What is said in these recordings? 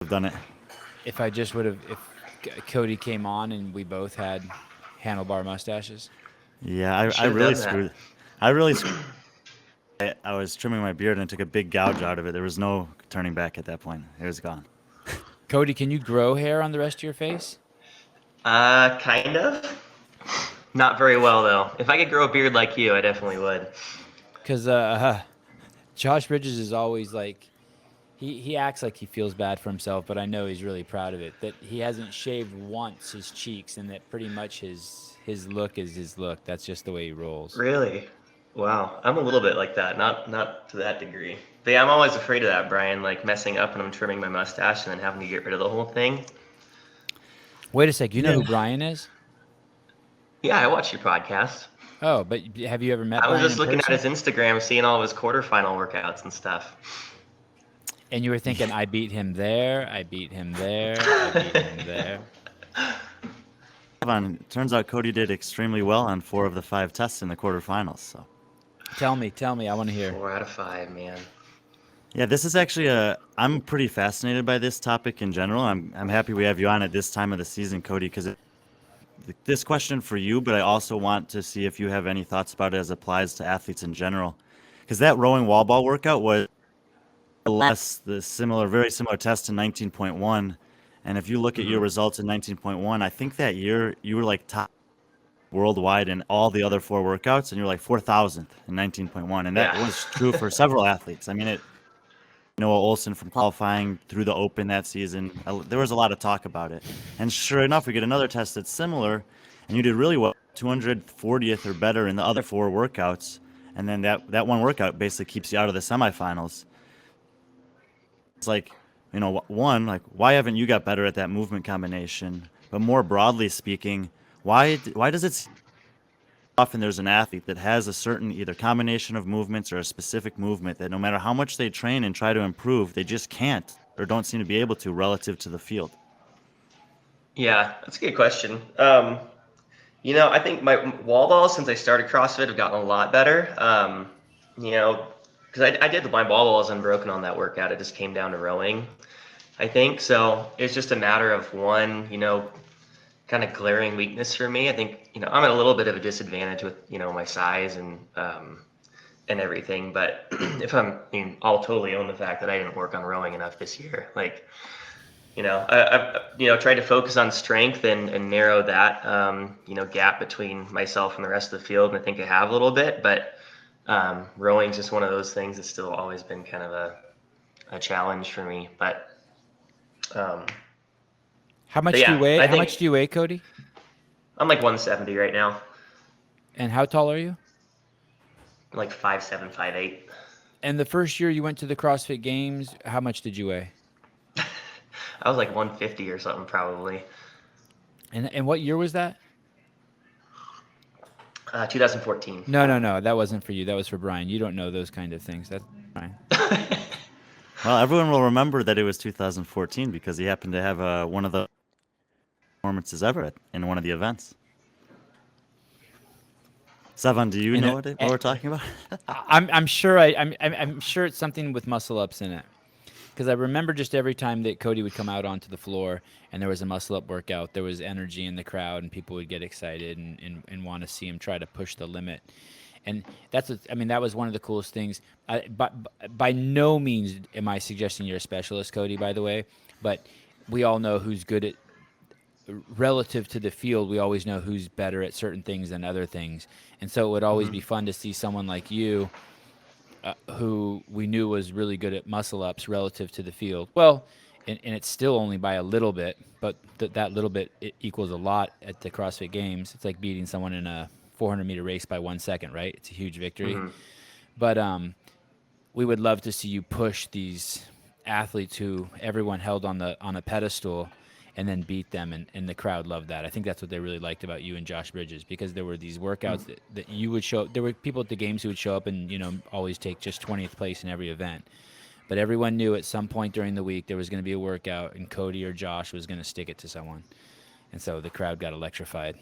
I've done it. If I just would have, if Cody came on and we both had handlebar mustaches. Yeah, You I should have really done that. screwed. I really screwed. I was trimming my beard and I took a big gouge out of it. There was no turning back at that point. It was gone. Cody, can you grow hair on the rest of your face? Kind of. Not very well though. If I could grow a beard like you, I definitely would. Because Josh Bridges is always like, he acts like he feels bad for himself, but I know he's really proud of it. That he hasn't shaved once his cheeks, and that pretty much his look is his look. That's just the way he rolls. Really? Wow. I'm a little bit like that. Not to that degree. But yeah, I'm always afraid of that, Brian. Like messing up when I'm trimming my mustache and then having to get rid of the whole thing. Wait a sec, you know Yeah. who Brian is? Yeah, I watch your podcast. Oh, but have you ever met I was Brian just in looking at person? his Instagram, seeing all of his quarterfinal workouts and stuff. And you were thinking, I beat him there, I beat him there, I beat him there. Sevan, turns out Cody did extremely well on 4 of the 5 tests in the quarterfinals. So Tell me, I want to hear. 4 out of 5, man. yeah, this is actually a. I'm pretty fascinated by this topic in general. I'm happy we have you on at this time of the season, Cody, because this question for you, but I also want to see if you have any thoughts about it as applies to athletes in general. Because that rowing wall ball workout was less the similar, very similar test to 19.1. And if you look at your Hmm. results in 19.1, I think that year you were like top worldwide in all the other 4 workouts, and you were like 4,000th in 19.1. And that Yeah. was true for several athletes. I mean, Noah Olson from qualifying through the Open that season. There was a lot of talk about it. And sure enough, we get another test that's similar, and you did really well, 240th or better in the other 4 workouts. And then that one workout basically keeps you out of the semifinals. It's like, one, like, why haven't you got better at that movement combination? But more broadly speaking, why does it often there's an athlete that has a certain either combination of movements or a specific movement that no matter how much they train and try to improve, they just can't or don't seem to be able to relative to the field? Yeah, that's a good question. I think my wall balls since I started CrossFit have gotten a lot better. You know, because I did my wall balls unbroken on that workout. It just came down to rowing, I think. So it's just a matter of one, kind of glaring weakness for me. I think, I'm at a little bit of a disadvantage with, my size and everything. But if I'll totally own the fact that I didn't work on rowing enough this year. Like, I've tried to focus on strength and narrow that gap between myself and the rest of the field, and I think I have a little bit. But rowing's just one of those things that's still always been kind of a challenge for me. But um, How but much do you yeah, weigh? I How much think do you weigh, Cody? I'm like 170 right now. And how tall are you? I'm like 5'7", 5'8". And the first year you went to the CrossFit Games, how much did you weigh? I was like 150 or something probably. And what year was that? 2014. No. That wasn't for you. That was for Brian. You don't know those kind of things. That's fine. Well, everyone will remember that it was 2014 because he happened to have one of the performances ever in one of the events. Sevan, do you And, know what we're talking about? I'm sure I'm sure it's something with muscle ups in it. Because I remember just every time that Cody would come out onto the floor and there was a muscle up workout, there was energy in the crowd and people would get excited and want to see him try to push the limit. And that was one of the coolest things. By no means am I suggesting you're a specialist, Cody, by the way, but we all know who's good at relative to the field. We always know who's better at certain things than other things. And so it would always Hmm. be fun to see someone like you who we knew was really good at muscle ups relative to the field. Well, and it's still only by a little bit, but that little bit it equals a lot at the CrossFit Games. It's like beating someone in a 400-meter race by 1 second, right? It's a huge victory. Hmm. But we would love to see you push these athletes who everyone held on a pedestal and then beat them, and the crowd loved that. I think that's what they really liked about you and Josh Bridges, because there were these workouts that you would show up. There were people at the games who would show up and always take just 20th place in every event, but everyone knew at some point during the week there was going to be a workout and Cody or Josh was going to stick it to someone, and so the crowd got electrified.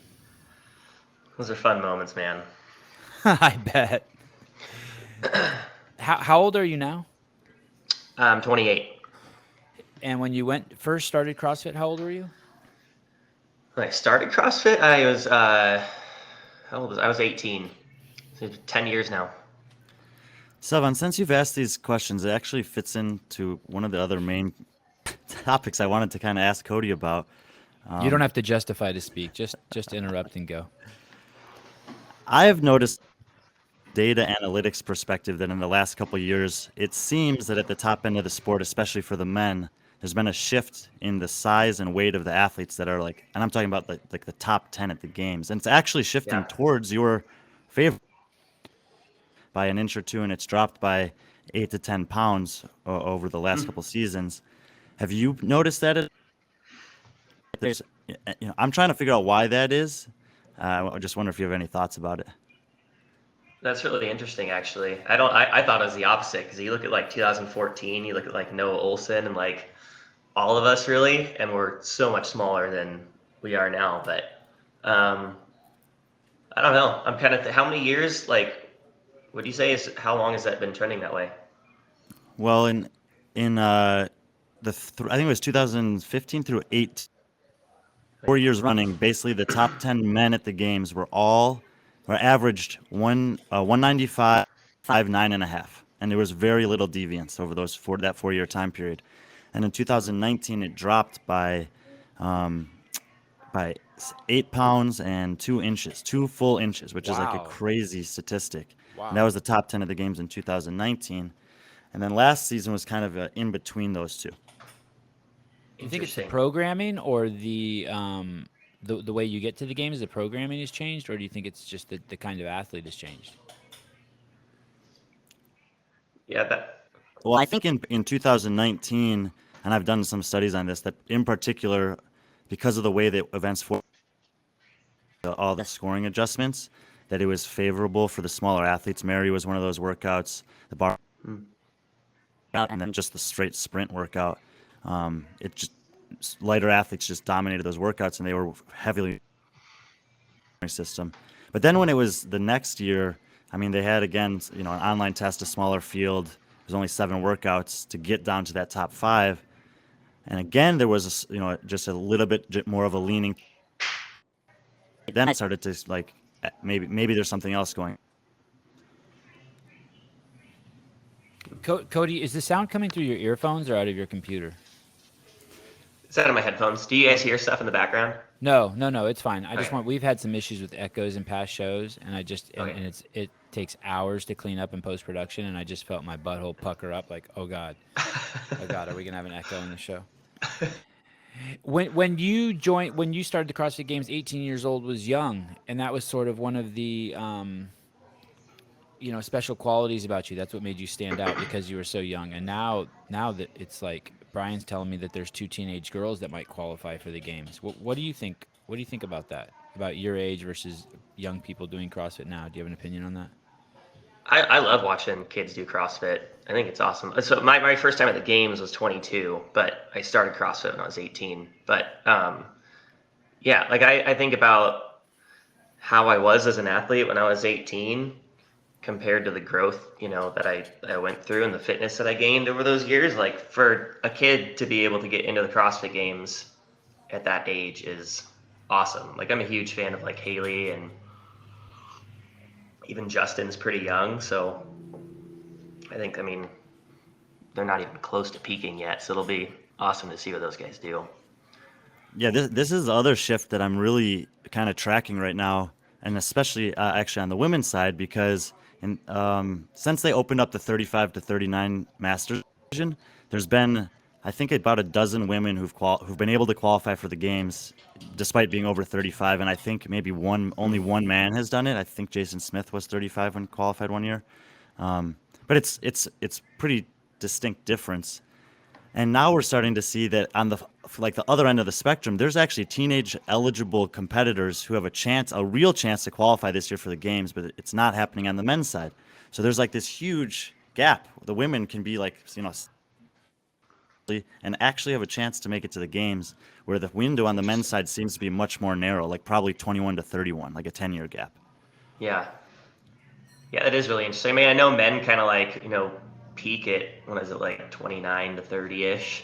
Those are fun moments, man. I bet. How old are you now? I'm 28. And when you first started CrossFit, how old were you? When I started CrossFit, I was how old was I? I was 18. So 10 years now. Sevan, since you've asked these questions, it actually fits into one of the other main topics I wanted to kind of ask Cody about. You don't have to justify to speak. Just interrupt and go. I have noticed data analytics perspective that in the last couple of years, it seems that at the top end of the sport, especially for the men, there's been a shift in the size and weight of the athletes that are like, and I'm talking about like the top 10 at the games. And it's actually shifting Yeah. towards your favor by an inch or two, and it's dropped by 8 to 10 pounds over the last couple seasons. Have you noticed that? There's, I'm trying to figure out why that is. I just wonder if you have any thoughts about it. That's really interesting, actually. I thought it was the opposite because you look at like 2014, you look at like Noah Olson and like all of us really, and we're so much smaller than we are now. But I don't know. I'm kind of how many years? Like, what do you say is how long has that been trending that way? Well, in I think it was 2015 through 8, 4 years running. Basically, the top 10 men at the games were averaged 195, 9.5, and there was very little deviance over that 4 year time period. And in 2019, it dropped by 8 pounds and 2 inches, 2 full inches, which is like a Wow. crazy statistic. And that Wow. was the top 10 of the games in 2019. And then last season was kind of in between those two. Do you think it's the Interesting. programming or the way you get to the games, the programming has changed, or do you think it's just the kind of athlete has changed? Yeah, that Well, I think in 2019, and I've done some studies on this, that in particular, because of the way that events for all the scoring adjustments, that it was favorable for the smaller athletes. Mary was one of those workouts, the bar, and then just the straight sprint workout. It just lighter athletes just dominated those workouts, and they were heavily system. But then when it was the next year, I mean, they had again, an online test, a smaller field. There's only 7 workouts to get down to that top 5, and again there was just a little bit more of a leaning. Then I started to like maybe there's something else going. Cody, is the sound coming through your earphones or out of your computer? it's out of my headphones. Do you guys hear stuff in the background? No, it's fine. I just Okay. want. We've had some issues with echoes in past shows, and Okay. and it takes hours to clean up in post production, and I just felt my butthole pucker up, like, oh god, are we gonna have an echo in the show? When you started the CrossFit Games, 18 years old was young, and that was sort of one of the special qualities about you. That's what made you stand out because you were so young. And now that it's like Brian's telling me that there's 2 teenage girls that might qualify for the games. What do you think? What do you think about that? About your age versus young people doing CrossFit now? Do you have an opinion on that? I love watching kids do CrossFit. I think it's awesome. So my first time at the games was 22, but I started CrossFit when I was 18. But yeah, like I think about how I was as an athlete when I was 18 compared to the growth, that I went through and the fitness that I gained over those years. Like for a kid to be able to get into the CrossFit games at that age is awesome. Like I'm a huge fan of like Haley, and even Justin's pretty young. So I mean, they're not even close to peaking yet. So it'll be awesome to see what those guys do. Yeah, this is the other shift that I'm really kind of tracking right now, and especially actually on the women's side, because since they opened up the 35 to 39 Masters division, there's been I think about a dozen women who've been able to qualify for the games, despite being over 35, and I think maybe only one man has done it. I think Jason Smith was 35 when qualified one year, but it's pretty distinct difference. And now we're starting to see that on the other end of the spectrum, there's actually teenage eligible competitors who have a real chance to qualify this year for the games, but it's not happening on the men's side. So there's like this huge gap. The women can be like, and actually have a chance to make it to the games, where the window on the men's side seems to be much more narrow, like probably 21 to 31, like a 10-year gap. Yeah. Yeah, that is really interesting. I mean, I know men kind of like, peak at, what is it, like 29 to 30-ish.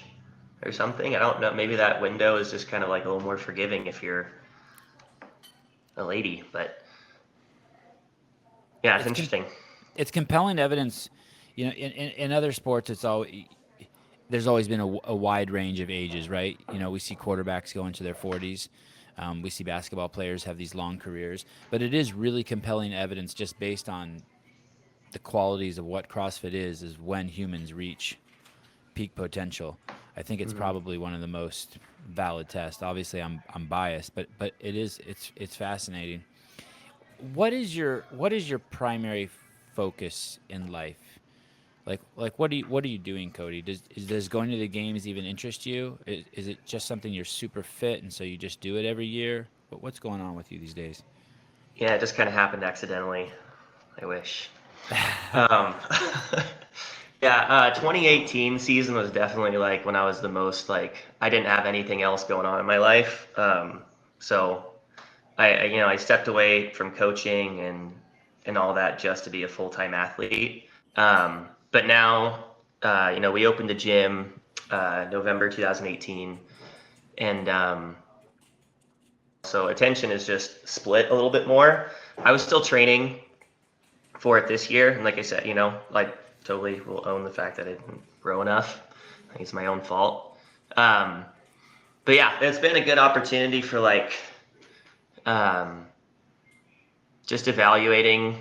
or something. I don't know. Maybe that window is just kind of like a little more forgiving if you're a lady, but yeah, it's interesting. It's compelling evidence. You know, in other sports, there's always been a wide range of ages, right? You know, we see quarterbacks go into their 40s. We see basketball players have these long careers, but it is really compelling evidence just based on the qualities of what CrossFit is when humans reach peak potential. I think it's probably one of the most valid tests. Obviously, I'm biased, but it's fascinating. What is your primary focus in life? Like what are you doing, Cody? Does going to the games even interest you? Is it just something you're super fit and so you just do it every year? What's going on with you these days? Yeah, it just kind of happened accidentally. I wish. Um, yeah, 2018 season was definitely like when I was the most like I didn't have anything else going on in my life. So I stepped away from coaching and all that just to be a full-time athlete. But now, we opened a gym November 2018, and so attention is just split a little bit more. I was still training for it this year, and like I said, like totally will own the fact that I didn't grow enough. I think it's my own fault. But yeah, it's been a good opportunity for like um, just evaluating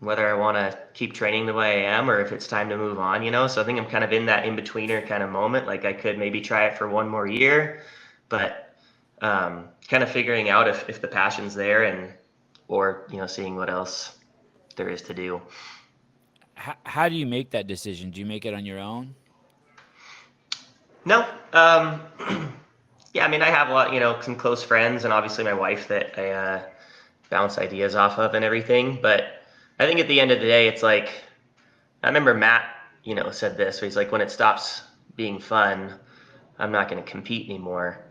whether I want to keep training the way I am or if it's time to move on. So I think I'm kind of in that in-betweener kind of moment. Like I could maybe try it for one more year, but kind of figuring out if the passion's there or seeing what else there is to do. How do you make that decision? Do you make it on your own? No. Yeah, I mean, I have a lot, some close friends and obviously my wife that I bounce ideas off of and everything. But I think at the end of the day, it's like, I remember Matt, said this, where he's like, when it stops being fun, I'm not going to compete anymore.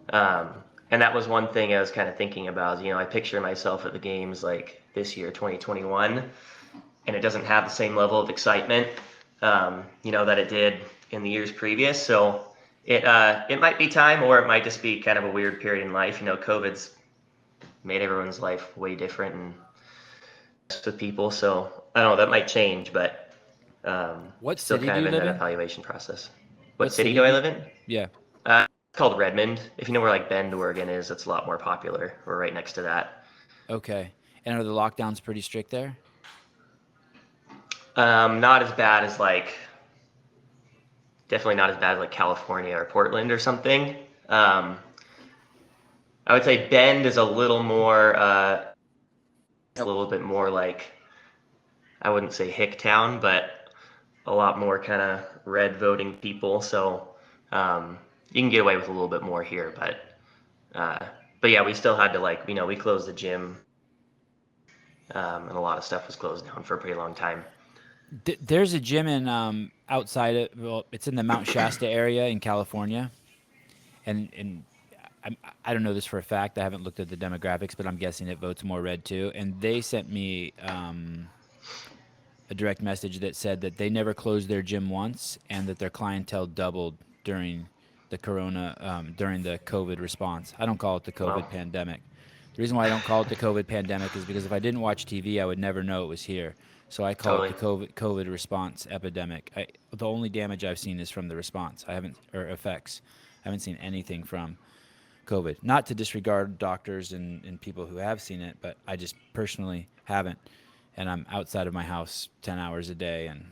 And that was one thing I was kind of thinking about. I picture myself at the games like this year, 2021, and it doesn't have the same level of excitement, that it did in the years previous. So it might be time, or it might just be kind of a weird period in life. COVID's made everyone's life way different and with people. So I don't know, that might change, but What still city kind do of you in live that in? evaluation process. What What city city do do I you, live in? yeah. It's called Redmond. If you know where like Bend, Oregon is, it's a lot more popular. We're right next to that. Okay. And are the lockdowns pretty strict there? Not as bad as definitely not as bad as like California or Portland or something. I would say Bend is a little more, a little bit more like, I wouldn't say hick town, but a lot more kind of red voting people. So you can get away with a little bit more here, but yeah, we still had to we closed the gym, and a lot of stuff was closed down for a pretty long time. There's a gym in outside of, well, it's in the Mount Shasta area in California, and I don't know this for a fact. I haven't looked at the demographics, but I'm guessing it votes more red too. And they sent me a direct message that said that they never closed their gym once, and that their clientele doubled during during the COVID response. I don't call it the COVID Wow. pandemic. The reason why I don't call it the COVID pandemic is because if I didn't watch TV, I would never know it was here. So I call it Totally. the COVID response epidemic. The only damage I've seen is from the response. I haven't or effects. I haven't seen anything from COVID. Not to disregard doctors and people who have seen it, but I just personally haven't. And I'm outside of my house 10 hours a day, and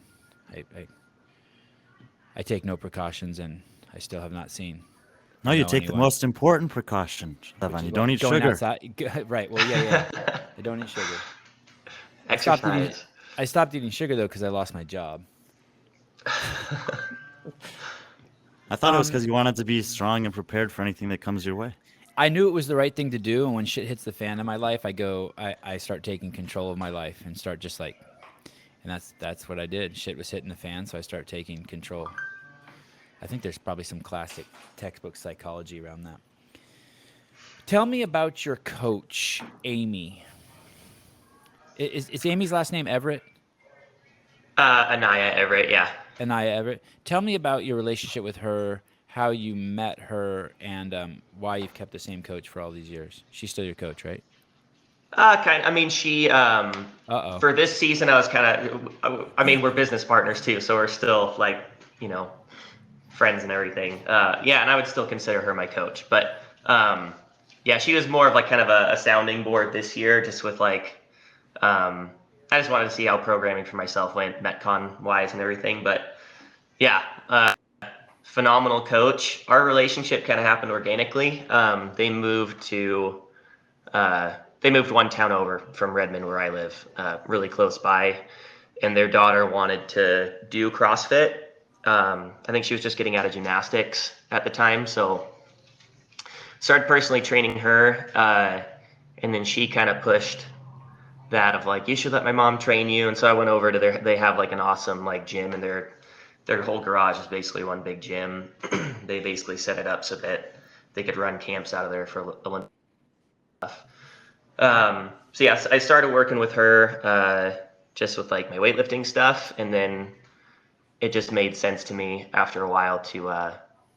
I take no precautions, and I still have not seen No, or you know take the anyone. most important precaution, Which Sevan. is You don't eat going sugar. outside. Right. Well, yeah. I don't eat sugar. I stopped eating. Exercise. I stopped eating sugar though because I lost my job. I thought it was because you wanted to be strong and prepared for anything that comes your way. I knew it was the right thing to do, and when shit hits the fan in my life, I start taking control of my life and start just like, and that's what I did. Shit was hitting the fan, so I start taking control. I think there's probably some classic textbook psychology around that. Tell me about your coach, Amy. Is Amy's last name Everett? Anaya Everett, yeah. Anaya Everett. Tell me about your relationship with her, how you met her and why you've kept the same coach for all these years. She's still your coach, right? I mean, she Uh-oh. for this season, I was kind of. I mean, we're business partners too, so we're still like, friends and everything. Yeah, and I would still consider her my coach, but yeah, she was more of like kind of a sounding board this year, just with like. I just wanted to see how programming for myself went, Metcon wise and everything, but yeah. Phenomenal coach. Our relationship kind of happened organically. They moved one town over from Redmond, where I live, really close by, and their daughter wanted to do CrossFit. I think she was just getting out of gymnastics at the time, so started personally training her, and then she kind of pushed that of like, you should let my mom train you. And so I went over to they have like an awesome like gym, and their whole garage is basically one big gym. They basically set it up so that they could run camps out of there for Olympic stuff. So yeah, I started working with her, just with like my weightlifting stuff, and then it just made sense to me after a while to,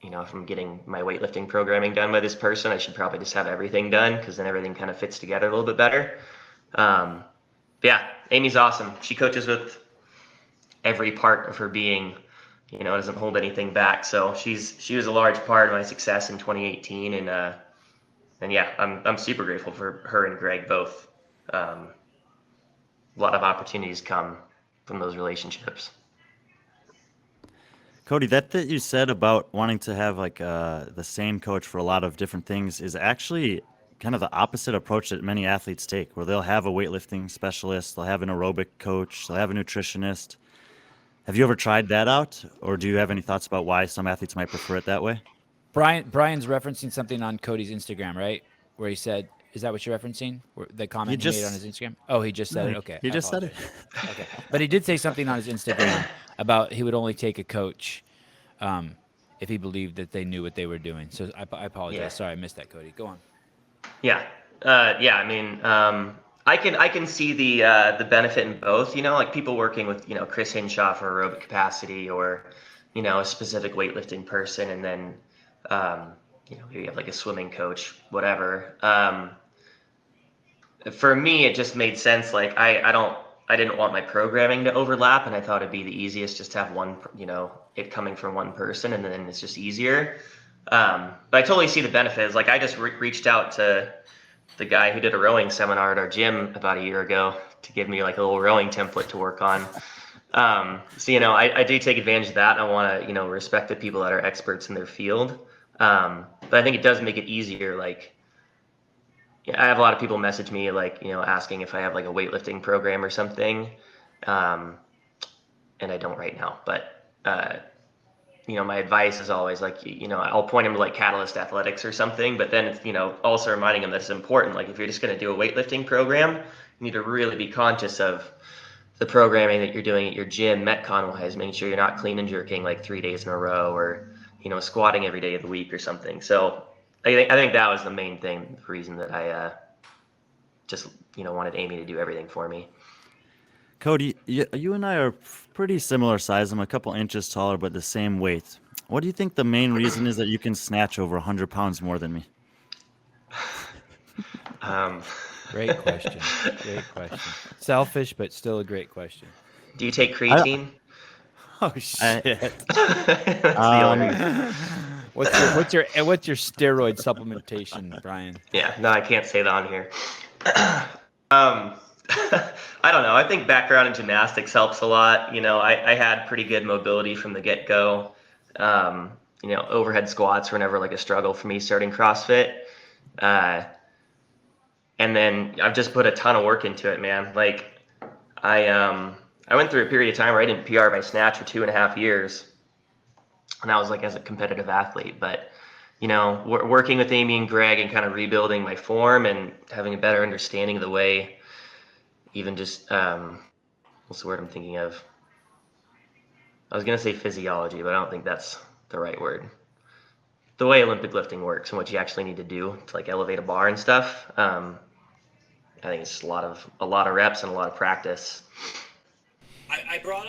if I'm getting my weightlifting programming done by this person, I should probably just have everything done, because then everything kind of fits together a little bit better. Yeah, Amy's awesome. She coaches with every part of her being, doesn't hold anything back. So she was a large part of my success in 2018, and yeah, I'm super grateful for her and Greg both. A lot of opportunities come from those relationships. Cody, that you said about wanting to have like the same coach for a lot of different things is actually kind of the opposite approach that many athletes take, where they'll have a weightlifting specialist, they'll have an aerobic coach, they'll have a nutritionist. Have you ever tried that out, or do you have any thoughts about why some athletes might prefer it that way? Brian's referencing something on Cody's Instagram, right? Where he said, "Is that what you're referencing?" The He comment he made on his just Instagram. Oh, he just said no, it. Okay, he I just said it. apologize. Okay, but he did say something on his Instagram about he would only take a coach if he believed that they knew what they were doing. So I apologize. Yeah. Sorry, I missed that, Cody. Go on. Yeah. Yeah. I mean, I can see the benefit in both. Like people working with Chris Hinshaw for aerobic capacity, or a specific weightlifting person, and then maybe you have like a swimming coach, whatever. For me, it just made sense. Like I didn't want my programming to overlap, and I thought it'd be the easiest just to have one, it coming from one person, and then it's just easier. But I totally see the benefits. Like I just reached out to the guy who did a rowing seminar at our gym about a year ago to give me like a little rowing template to work on. So I do take advantage of that. And I want to respect the people that are experts in their field. But I think it does make it easier. Like, I have a lot of people message me like asking if I have like a weightlifting program or something, and I don't right now. But my advice is always like, I'll point them to like Catalyst Athletics or something, but then it's, also reminding them that it's important. Like if you're just going to do a weightlifting program, you need to really be conscious of the programming that you're doing at your gym, Metcon wise, making sure you're not clean and jerking like 3 days in a row, or, squatting every day of the week or something. So I think that was the main thing, the reason that I just, wanted Amy to do everything for me. Cody, you and I are pretty similar size. I'm a couple inches taller, but the same weight. What do you think the main reason is that you can snatch over 100 pounds more than me? Great question. Great question. Selfish, but still a great question. Do you take creatine? Oh shit! That's the only reason. What's your steroid supplementation, Brian? Yeah, no, I can't say that on here. I don't know. I think background in gymnastics helps a lot. I had pretty good mobility from the get-go. Overhead squats were never like a struggle for me starting CrossFit. And then I've just put a ton of work into it, man. Like I went through a period of time where I didn't PR my snatch for 2.5 years. And that was like as a competitive athlete. But, working with Amy and Greg and kind of rebuilding my form and having a better understanding of the way, even just, what's the word I'm thinking of? I was going to say physiology, but I don't think that's the right word. The way Olympic lifting works and what you actually need to do to like elevate a bar and stuff. I think it's a lot of reps and a lot of practice. I brought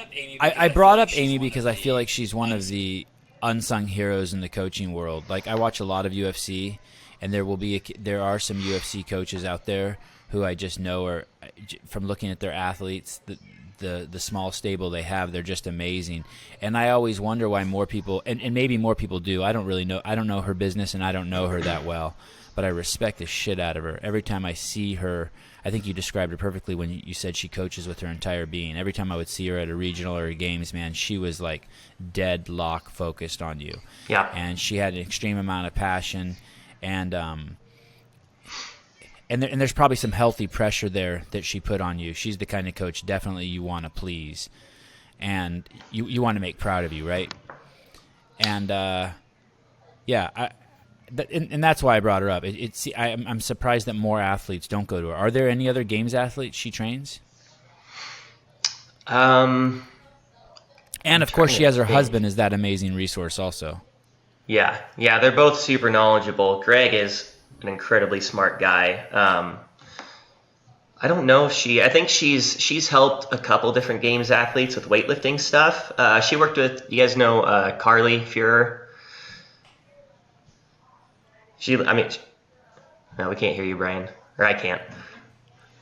up Amy because I feel like she's one of the unsung heroes in the coaching world. Like I watch a lot of UFC, and there are some UFC coaches out there who I just know are, from looking at their athletes, the small stable they have, they're just amazing. And I always wonder why more people, and maybe more people do. I don't really know. I don't know her business, and I don't know her that well, but I respect the shit out of her. Every time I see her, I think you described it perfectly when you said she coaches with her entire being. Every time I would see her at a regional or a games, man, she was like deadlock focused on you. Yeah. And she had an extreme amount of passion, and there's probably some healthy pressure there that she put on you. She's the kind of coach definitely you want to please, and you want to make proud of you, right? And and that's why I brought her up. I'm surprised that more athletes don't go to her. Are there any other games athletes she trains? And of course, she has her husband as that amazing resource also. Yeah, they're both super knowledgeable. Greg is an incredibly smart guy. I don't know if I think she's helped a couple different games athletes with weightlifting stuff. She worked with, you guys know, Carly Fuhrer. No, we can't hear you, Brian. Or I can't.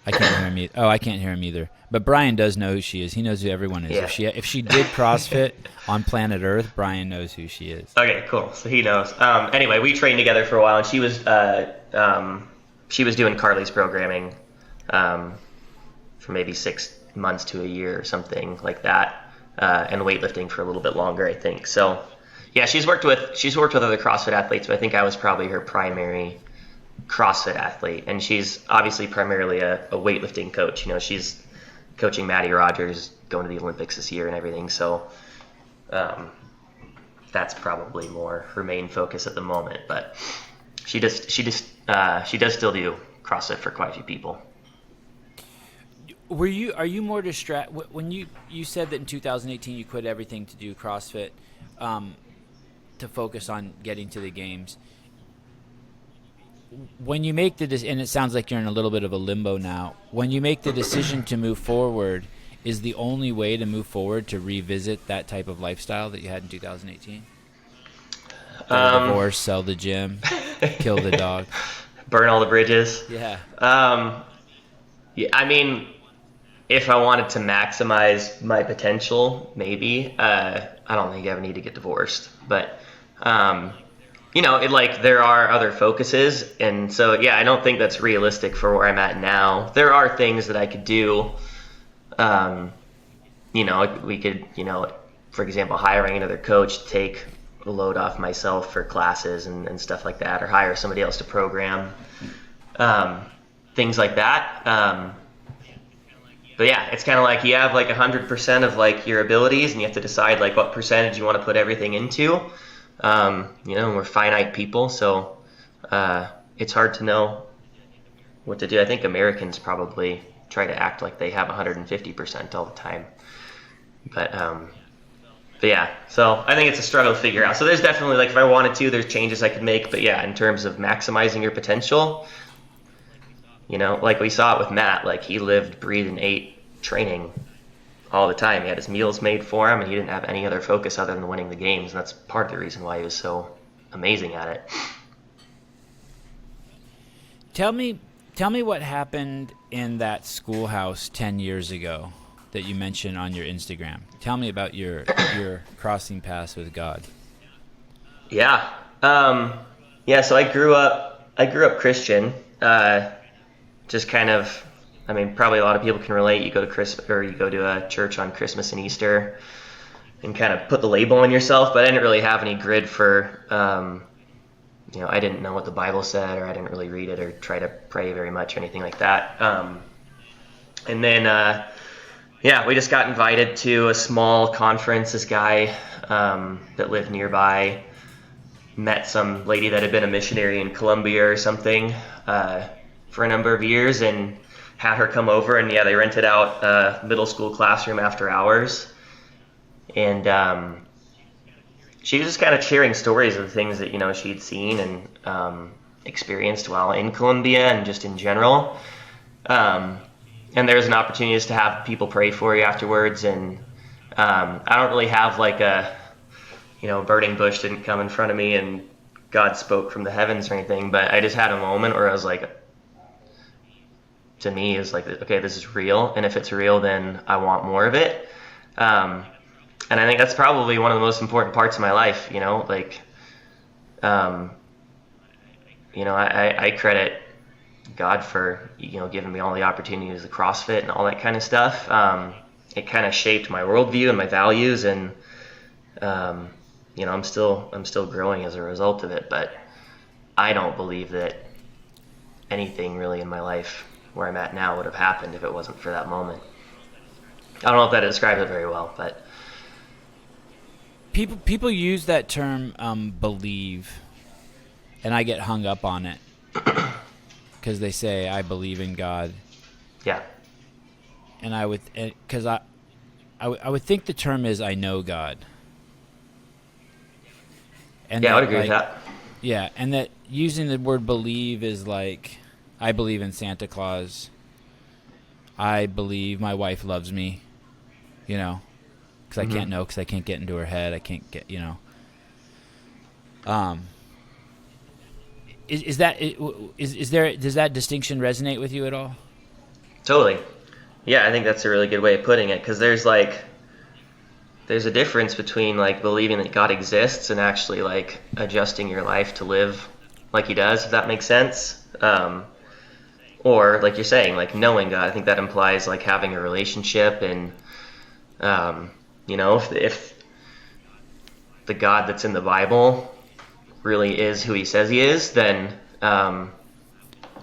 I can't hear him either. Oh, I can't hear him either. But Brian does know who she is. He knows who everyone is. Yeah. If she did CrossFit on planet Earth, Brian knows who she is. Okay, cool. So he knows. Anyway, we trained together for a while, and she was doing Carly's programming for maybe 6 months to a year or something like that, and weightlifting for a little bit longer, I think. So, yeah, she's worked with other CrossFit athletes, but I think I was probably her primary CrossFit athlete, and she's obviously primarily a weightlifting coach. You know, she's coaching Maddie Rogers going to the Olympics this year and everything. So that's probably more her main focus at the moment. But she does still do CrossFit for quite a few people. Are you more distracted when you said that in 2018 you quit everything to do CrossFit to focus on getting to the games? When you make and it sounds like you're in a little bit of a limbo now, when you make the decision to move forward, is the only way to move forward to revisit that type of lifestyle that you had in 2018? Divorce, sell the gym, kill the dog, burn all the bridges. Yeah. Yeah, I mean, if I wanted to maximize my potential, maybe. I don't think I ever need to get divorced, but you know, there are other focuses, and so yeah, I don't think that's realistic for where I'm at now. There are things that I could do. You know, we could, you know, for example, hiring another coach to take the load off myself for classes and stuff like that, or hire somebody else to program, things like that. But yeah, it's kind of like you have like 100% of like your abilities, and you have to decide like what percentage you want to put everything into. You know, we're finite people, so it's hard to know what to do. I think Americans probably try to act like they have 150% all the time. But yeah, so I think it's a struggle to figure out. So there's definitely, like, if I wanted to, there's changes I could make. But yeah, in terms of maximizing your potential, you know, like we saw it with Matt, like he lived, breathed, and ate training all the time. He had his meals made for him, and he didn't have any other focus other than winning the games. And that's part of the reason why he was so amazing at it. Tell me what happened in that schoolhouse 10 years ago that you mentioned on your Instagram. Tell me about your crossing paths with God. Yeah. So I grew up Christian. Just kind of, I mean, probably a lot of people can relate. You go to a church on Christmas and Easter and kind of put the label on yourself, but I didn't really have any grid for, you know, I didn't know what the Bible said, or I didn't really read it or try to pray very much or anything like that. And then, we just got invited to a small conference. This guy that lived nearby met some lady that had been a missionary in Colombia or something for a number of years, and had her come over, and they rented out a middle school classroom after hours. And she was just kind of sharing stories of the things that, you know, she'd seen and experienced while in Colombia and just in general. And there's an opportunity just to have people pray for you afterwards. And I don't really have like a burning bush didn't come in front of me and God spoke from the heavens or anything, but I just had a moment where I was like, to me, it's like, okay, this is real, and if it's real, then I want more of it. And I think that's probably one of the most important parts of my life, I credit God for, giving me all the opportunities to CrossFit and all that kind of stuff. It kind of shaped my worldview and my values, and I'm still growing as a result of it. But I don't believe that anything really in my life where I'm at now would have happened if it wasn't for that moment. I don't know if that describes it very well, but people use that term believe, and I get hung up on it because they say I believe in God. Yeah. And I would think the term is I know God. And yeah, I would agree with that. Yeah, and that using the word believe is like, I believe in Santa Claus. I believe my wife loves me, because I can't know, because I can't get into her head. I can't get, Is there, does that distinction resonate with you at all? Totally. Yeah, I think that's a really good way of putting it, because there's a difference between believing that God exists and actually adjusting your life to live like he does, if that makes sense. Or like you're saying, knowing God. I think that implies having a relationship, and if the God that's in the Bible really is who he says he is, then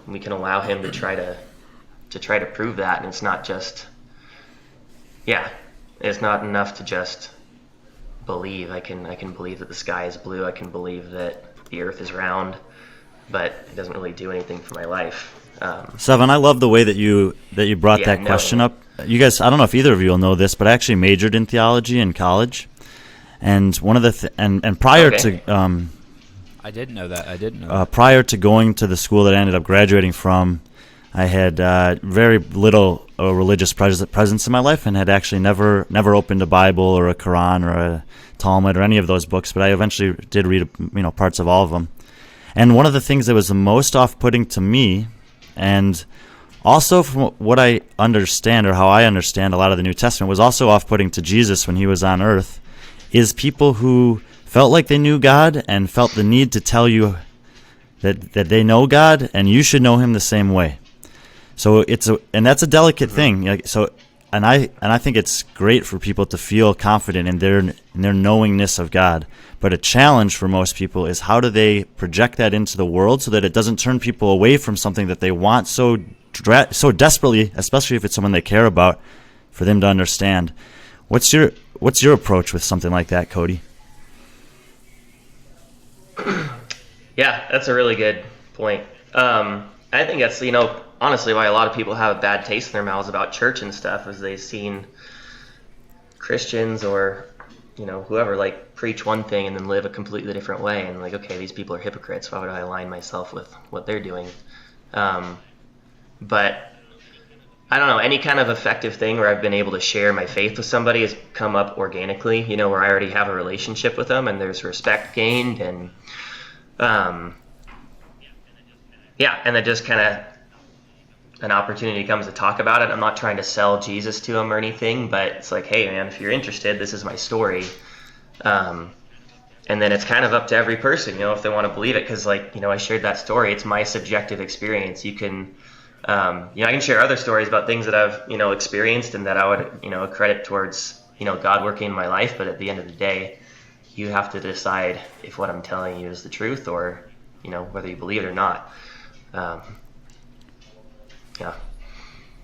we can allow him to try to prove that. And it's not just, it's not enough to just believe. I can believe that the sky is blue. I can believe that the earth is round, but it doesn't really do anything for my life. Sevan, I love the way that you brought that question up. You guys, I don't know if either of you will know this, but I actually majored in theology in college, and one of the and prior to I didn't know that. Prior to going to the school that I ended up graduating from, I had very little religious presence in my life, and had actually never opened a Bible or a Quran or a Talmud or any of those books. But I eventually did read parts of all of them. And one of the things that was the most off-putting to me, and also from what I understand, or how I understand a lot of the New Testament, was also off-putting to Jesus when he was on earth, is people who felt like they knew God and felt the need to tell you that they know God and you should know him the same way. So and that's a delicate thing. So and I think it's great for people to feel confident in their knowingness of God. But a challenge for most people is, how do they project that into the world so that it doesn't turn people away from something that they want so desperately, especially if it's someone they care about, for them to understand. What's your approach with something like that, Cody? Yeah, that's a really good point. I think that's, honestly, why a lot of people have a bad taste in their mouths about church and stuff, is they've seen Christians or, whoever, preach one thing and then live a completely different way. And okay, these people are hypocrites. Why would I align myself with what they're doing? But I don't know, any kind of effective thing where I've been able to share my faith with somebody has come up organically, where I already have a relationship with them and there's respect gained, and and then just kind of an opportunity comes to talk about it. I'm not trying to sell Jesus to them or anything, but it's hey man, if you're interested, this is my story. And then it's kind of up to every person, if they want to believe it, because I shared that story. It's my subjective experience. You can I can share other stories about things that I've experienced and that I would credit towards God working in my life, but at the end of the day, you have to decide if what I'm telling you is the truth, or whether you believe it or not.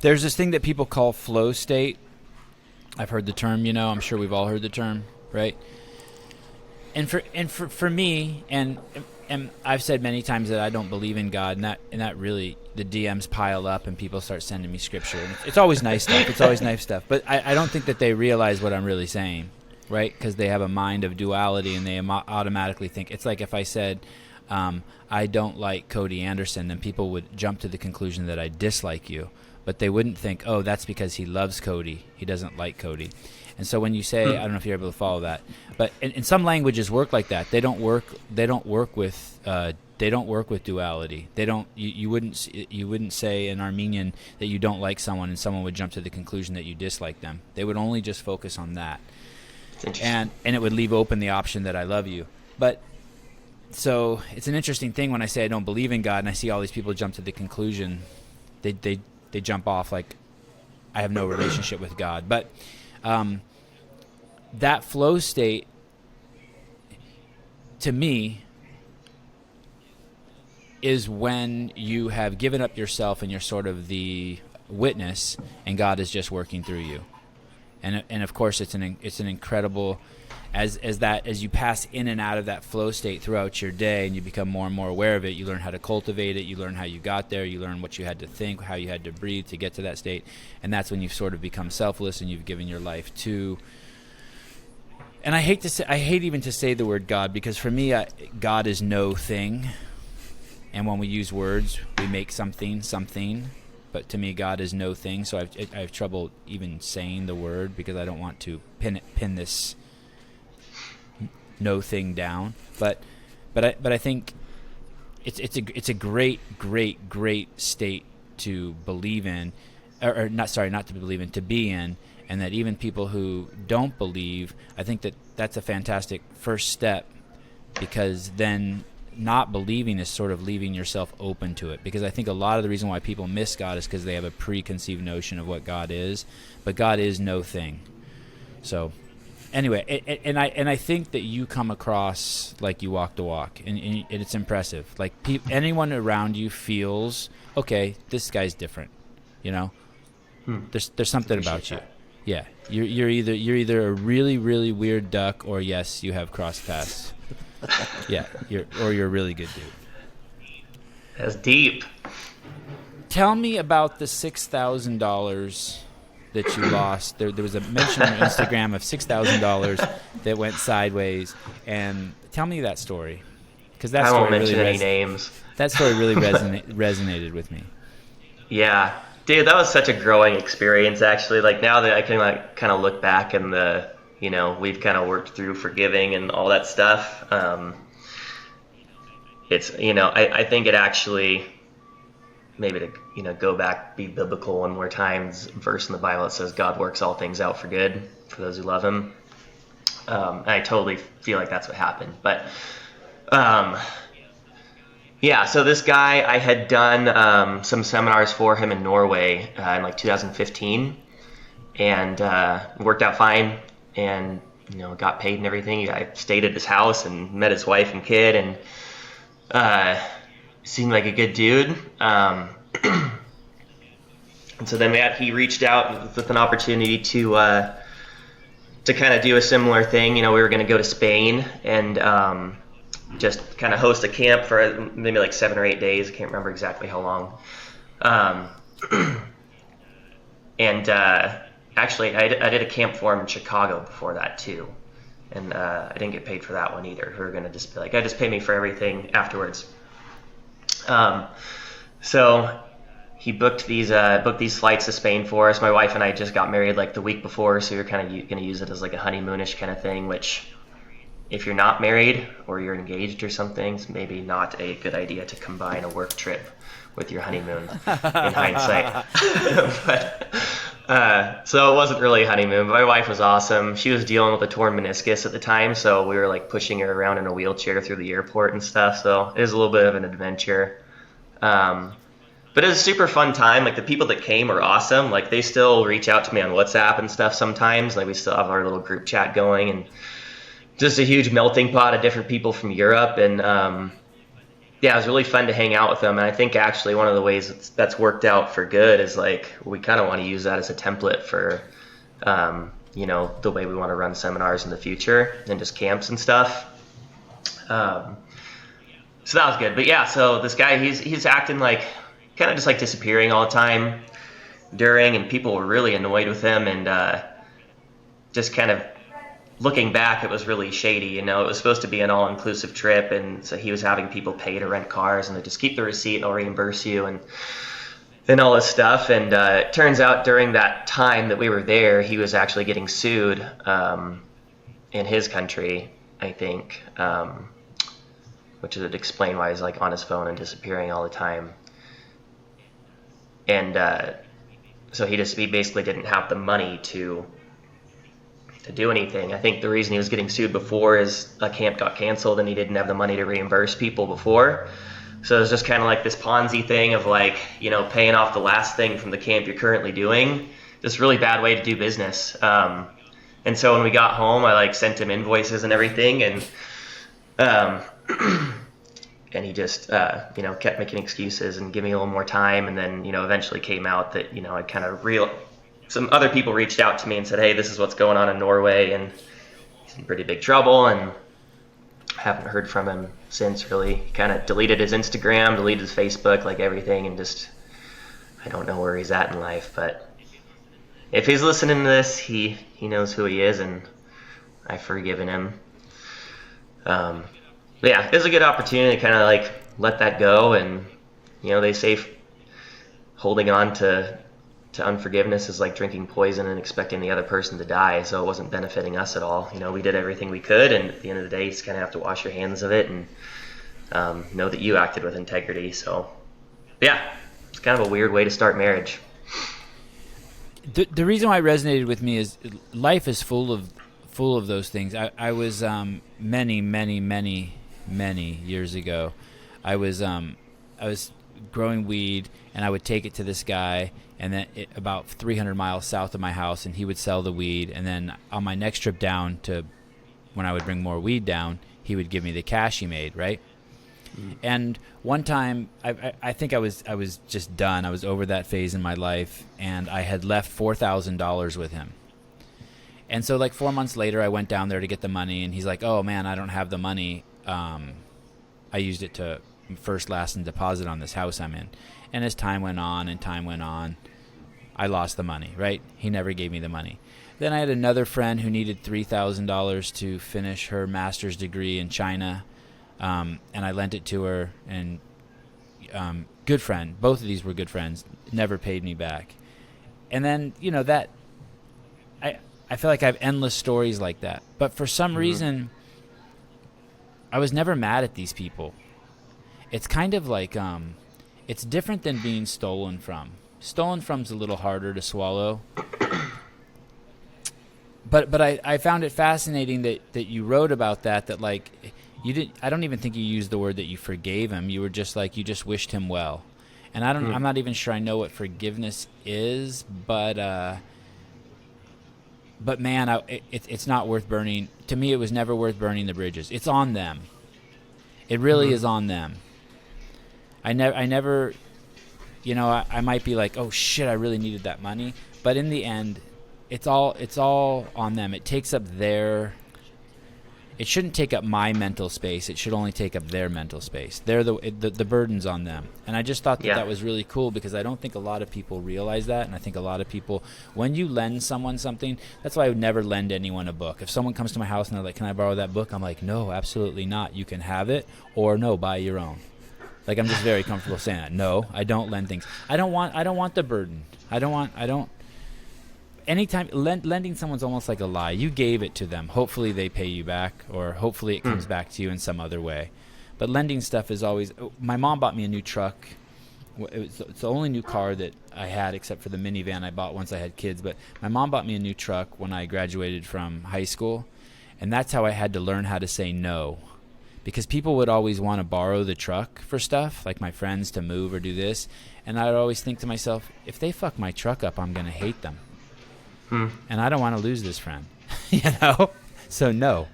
There's this thing that people call flow state. I've heard the term, I'm sure we've all heard the term, right? And for me, and I've said many times that I don't believe in God, and that really, the DMs pile up and people start sending me scripture. And it's always nice stuff. It's always nice stuff. But I don't think that they realize what I'm really saying, right? Because they have a mind of duality, and they automatically think. It's like if I said, I don't like Cody Anderson, then people would jump to the conclusion that I dislike you. but they wouldn't think, oh, that's because he loves Cody. He doesn't like Cody. And so when you say, I don't know if you're able to follow that, but in some languages work like that. They don't work with duality. They don't. You wouldn't say in Armenian that you don't like someone and someone would jump to the conclusion that you dislike them. They would only just focus on that, and it would leave open the option that I love you. But so it's an interesting thing when I say I don't believe in God and I see all these people jump to the conclusion, they jump off like I have no relationship with God. But that flow state, to me, is when you have given up yourself and you're sort of the witness, and God is just working through you. And of course, it's an incredible, as you pass in and out of that flow state throughout your day, and you become more and more aware of it. You learn how to cultivate it. You learn how you got there. You learn what you had to think, how you had to breathe to get to that state, and that's when you've sort of become selfless and you've given your life to. And I hate even to say the word God, because for me, God is no thing. And when we use words, we make something. But to me, God is no thing. So I have trouble even saying the word because I don't want to pin this no thing down. But I think it's a great state to believe in, or not to believe in, to be in. And that even people who don't believe, I think that's a fantastic first step, because then not believing is sort of leaving yourself open to it. Because I think a lot of the reason why people miss God is because they have a preconceived notion of what God is, but God is no thing. So anyway, and I think that you come across like you walk the walk, and it's impressive. Like anyone around you feels, okay, this guy's different, you know. There's something about you. Yeah, you're either a really, really weird duck, or yes, you have crossed paths. Yeah, you're a really good dude. That's deep. Tell me about the $6,000 that you lost. There was a mention on Instagram of $6,000 that went sideways, and tell me that story, because that I story won't mention really any names. That story really resonated with me. Yeah. Dude, that was such a growing experience, actually. Like, now that I can kind of look back and we've kind of worked through forgiving and all that stuff. It's, I think it actually, maybe to, go back, be biblical one more time, verse in the Bible that says God works all things out for good for those who love him. And I totally feel like that's what happened. But, yeah, so this guy, I had done some seminars for him in Norway in 2015, and it worked out fine, and got paid and everything. I stayed at his house and met his wife and kid, and seemed like a good dude. And so then he reached out with an opportunity to kind of do a similar thing. We were going to go to Spain and just kind of host a camp for maybe 7 or 8 days. I can't remember exactly how long. And actually, I did a camp for him in Chicago before that too. And I didn't get paid for that one either. We were going to just be like, just pay me for everything afterwards. So he booked these flights to Spain for us. My wife and I just got married the week before, so we were kind of going to use it as a honeymoonish kind of thing, which, if you're not married or you're engaged or something, it's maybe not a good idea to combine a work trip with your honeymoon in hindsight. So it wasn't really a honeymoon, but my wife was awesome. She was dealing with a torn meniscus at the time, so we were pushing her around in a wheelchair through the airport and stuff, so it was a little bit of an adventure. But it was a super fun time. The people that came were awesome. They still reach out to me on WhatsApp and stuff sometimes. We still have our little group chat going, and just a huge melting pot of different people from Europe. And yeah, it was really fun to hang out with them. And I think actually one of the ways that's worked out for good is we kind of want to use that as a template for, the way we want to run seminars in the future and just camps and stuff. So that was good. But yeah, so this guy, he's acting kind of just disappearing all the time during, and people were really annoyed with him, and just kind of looking back, it was really shady. It was supposed to be an all-inclusive trip, and so he was having people pay to rent cars, and they just keep the receipt and I'll reimburse you. And and all this stuff. And it turns out during that time that we were there, he was actually getting sued in his country, I think, which would explain why he's like on his phone and disappearing all the time. And so he basically didn't have the money to do anything. I think the reason he was getting sued before is a camp got canceled and he didn't have the money to reimburse people before. So it was just kind of like this Ponzi thing of like, paying off the last thing from the camp you're currently doing. Just really bad way to do business. And so when we got home, I like sent him invoices and everything, and and he just kept making excuses and giving me a little more time. And then eventually came out that I kind of some other people reached out to me and said, hey, this is what's going on in Norway, and he's in pretty big trouble. And haven't heard from him since, really. He kind of deleted his Instagram, deleted his Facebook, like everything, and just, I don't know where he's at in life. But if he's listening to this, he knows who he is, and I've forgiven him. But yeah, it was a good opportunity to kind of like let that go. And they say holding on to unforgiveness is like drinking poison and expecting the other person to die. So it wasn't benefiting us at all. We did everything we could, and at the end of the day, you just kind of have to wash your hands of it and know that you acted with integrity. So yeah, it's kind of a weird way to start marriage. The reason why it resonated with me is life is full of those things. I was many years ago, I was growing weed, and I would take it to this guy, and then about 300 miles south of my house, and he would sell the weed. And then on my next trip down to when I would bring more weed down, he would give me the cash he made, right? Mm. And one time, I think I was just done. I was over that phase in my life, and I had left $4,000 with him. And so like 4 months later, I went down there to get the money, and he's like, oh man, I don't have the money. I used it to first, last, and deposit on this house I'm in. And as time went on, I lost the money, right? He never gave me the money. Then I had another friend who needed $3,000 to finish her master's degree in China, and I lent it to her, and good friend. Both of these were good friends. Never paid me back. And then, that I feel like I have endless stories like that. But for some reason, I was never mad at these people. It's kind of like it's different than being stolen from. Stolen from's a little harder to swallow. But I found it fascinating that you wrote about that like you didn't. I don't even think you used the word that you forgave him. You were just like you just wished him well. And I'm not even sure I know what forgiveness is, but man, it's not worth burning. To me, it was never worth burning the bridges. It's on them. It really is on them. I never, I might be like, oh shit, I really needed that money. But in the end, it's all on them. It takes up it shouldn't take up my mental space. It should only take up their mental space. The burden's on them. And I just thought that was really cool, because I don't think a lot of people realize that. And I think a lot of people, when you lend someone something, that's why I would never lend anyone a book. If someone comes to my house and they're like, can I borrow that book? I'm like, no, absolutely not. You can have it, or no, buy your own. Like, I'm just very comfortable saying that. No, I don't lend things. I don't want the burden. Anytime lending someone's almost like a lie. You gave it to them. Hopefully they pay you back, or hopefully it comes back to you in some other way. But lending stuff is always. My mom bought me a new truck. It's the only new car that I had, except for the minivan I bought once I had kids. But my mom bought me a new truck when I graduated from high school, and that's how I had to learn how to say no. Because people would always want to borrow the truck for stuff, like my friends to move or do this. And I would always think to myself, if they fuck my truck up, I'm going to hate them. And I don't want to lose this friend, So no.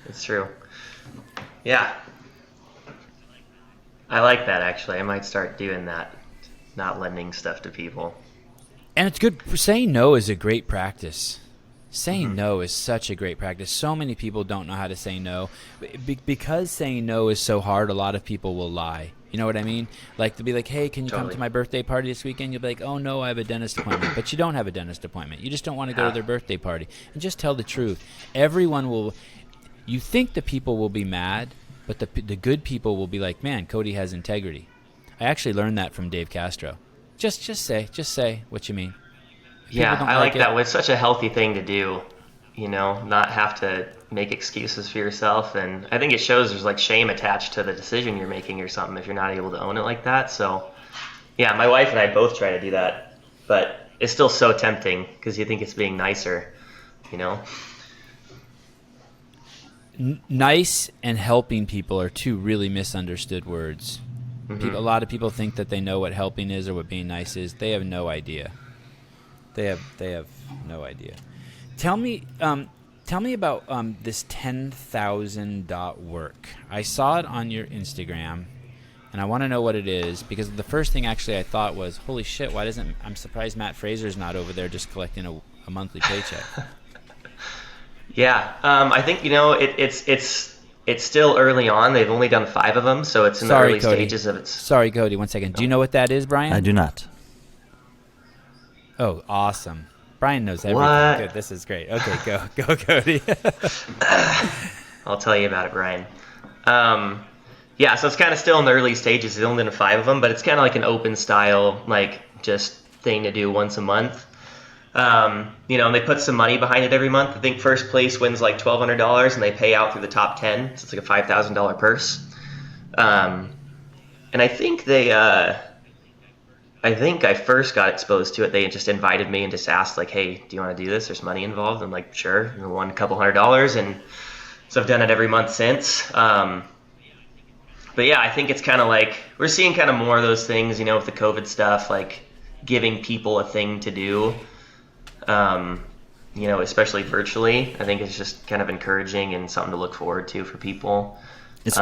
It's true. Yeah. I like that, actually. I might start doing that, not lending stuff to people. And it's good. Saying no is a great practice. Saying no is such a great practice. So many people don't know how to say no. Because saying no is so hard, a lot of people will lie. You know what I mean? Like, to be like, hey, can you come to my birthday party this weekend? You'll be like, oh, no, I have a dentist appointment. But you don't have a dentist appointment. You just don't want to go to their birthday party. And just tell the truth. Everyone will – you think the people will be mad, but the good people will be like, man, Cody has integrity. I actually learned that from Dave Castro. Just say what you mean. If Yeah, people don't I like it, that. It's such a healthy thing to do, not have to make excuses for yourself. And I think it shows there's like shame attached to the decision you're making or something if you're not able to own it like that. So, yeah, my wife and I both try to do that, but it's still so tempting because you think it's being nicer, Nice and helping people are two really misunderstood words. Mm-hmm. A lot of people think that they know what helping is or what being nice is. They have no idea. They have no idea. Tell me about this 10,000 dot work. I saw it on your Instagram, and I want to know what it is because the first thing actually I thought was, holy shit! I'm surprised Matt Fraser's not over there just collecting a monthly paycheck. Yeah, I think it's still early on. They've only done 5 of them, so it's in the early stages of its. Sorry, Cody. 1 second. Do you know what that is, Brian? I do not. Oh, awesome. Brian knows everything. What? Good. This is great. Okay, go, Cody. I'll tell you about it, Brian. Yeah, so it's kind of still in the early stages. There's only been 5 of them, but it's kind of like an open style, like just thing to do once a month. And they put some money behind it every month. I think first place wins like $1,200, and they pay out through the top 10. So it's like a $5,000 purse. And I think I first got exposed to it. They just invited me and just asked, like, hey, do you want to do this? There's money involved. I'm like, sure. And I won a couple $100, and so I've done it every month since. But yeah, I think it's kind of like we're seeing kind of more of those things, with the COVID stuff, like giving people a thing to do. Especially virtually. I think it's just kind of encouraging and something to look forward to for people. Who's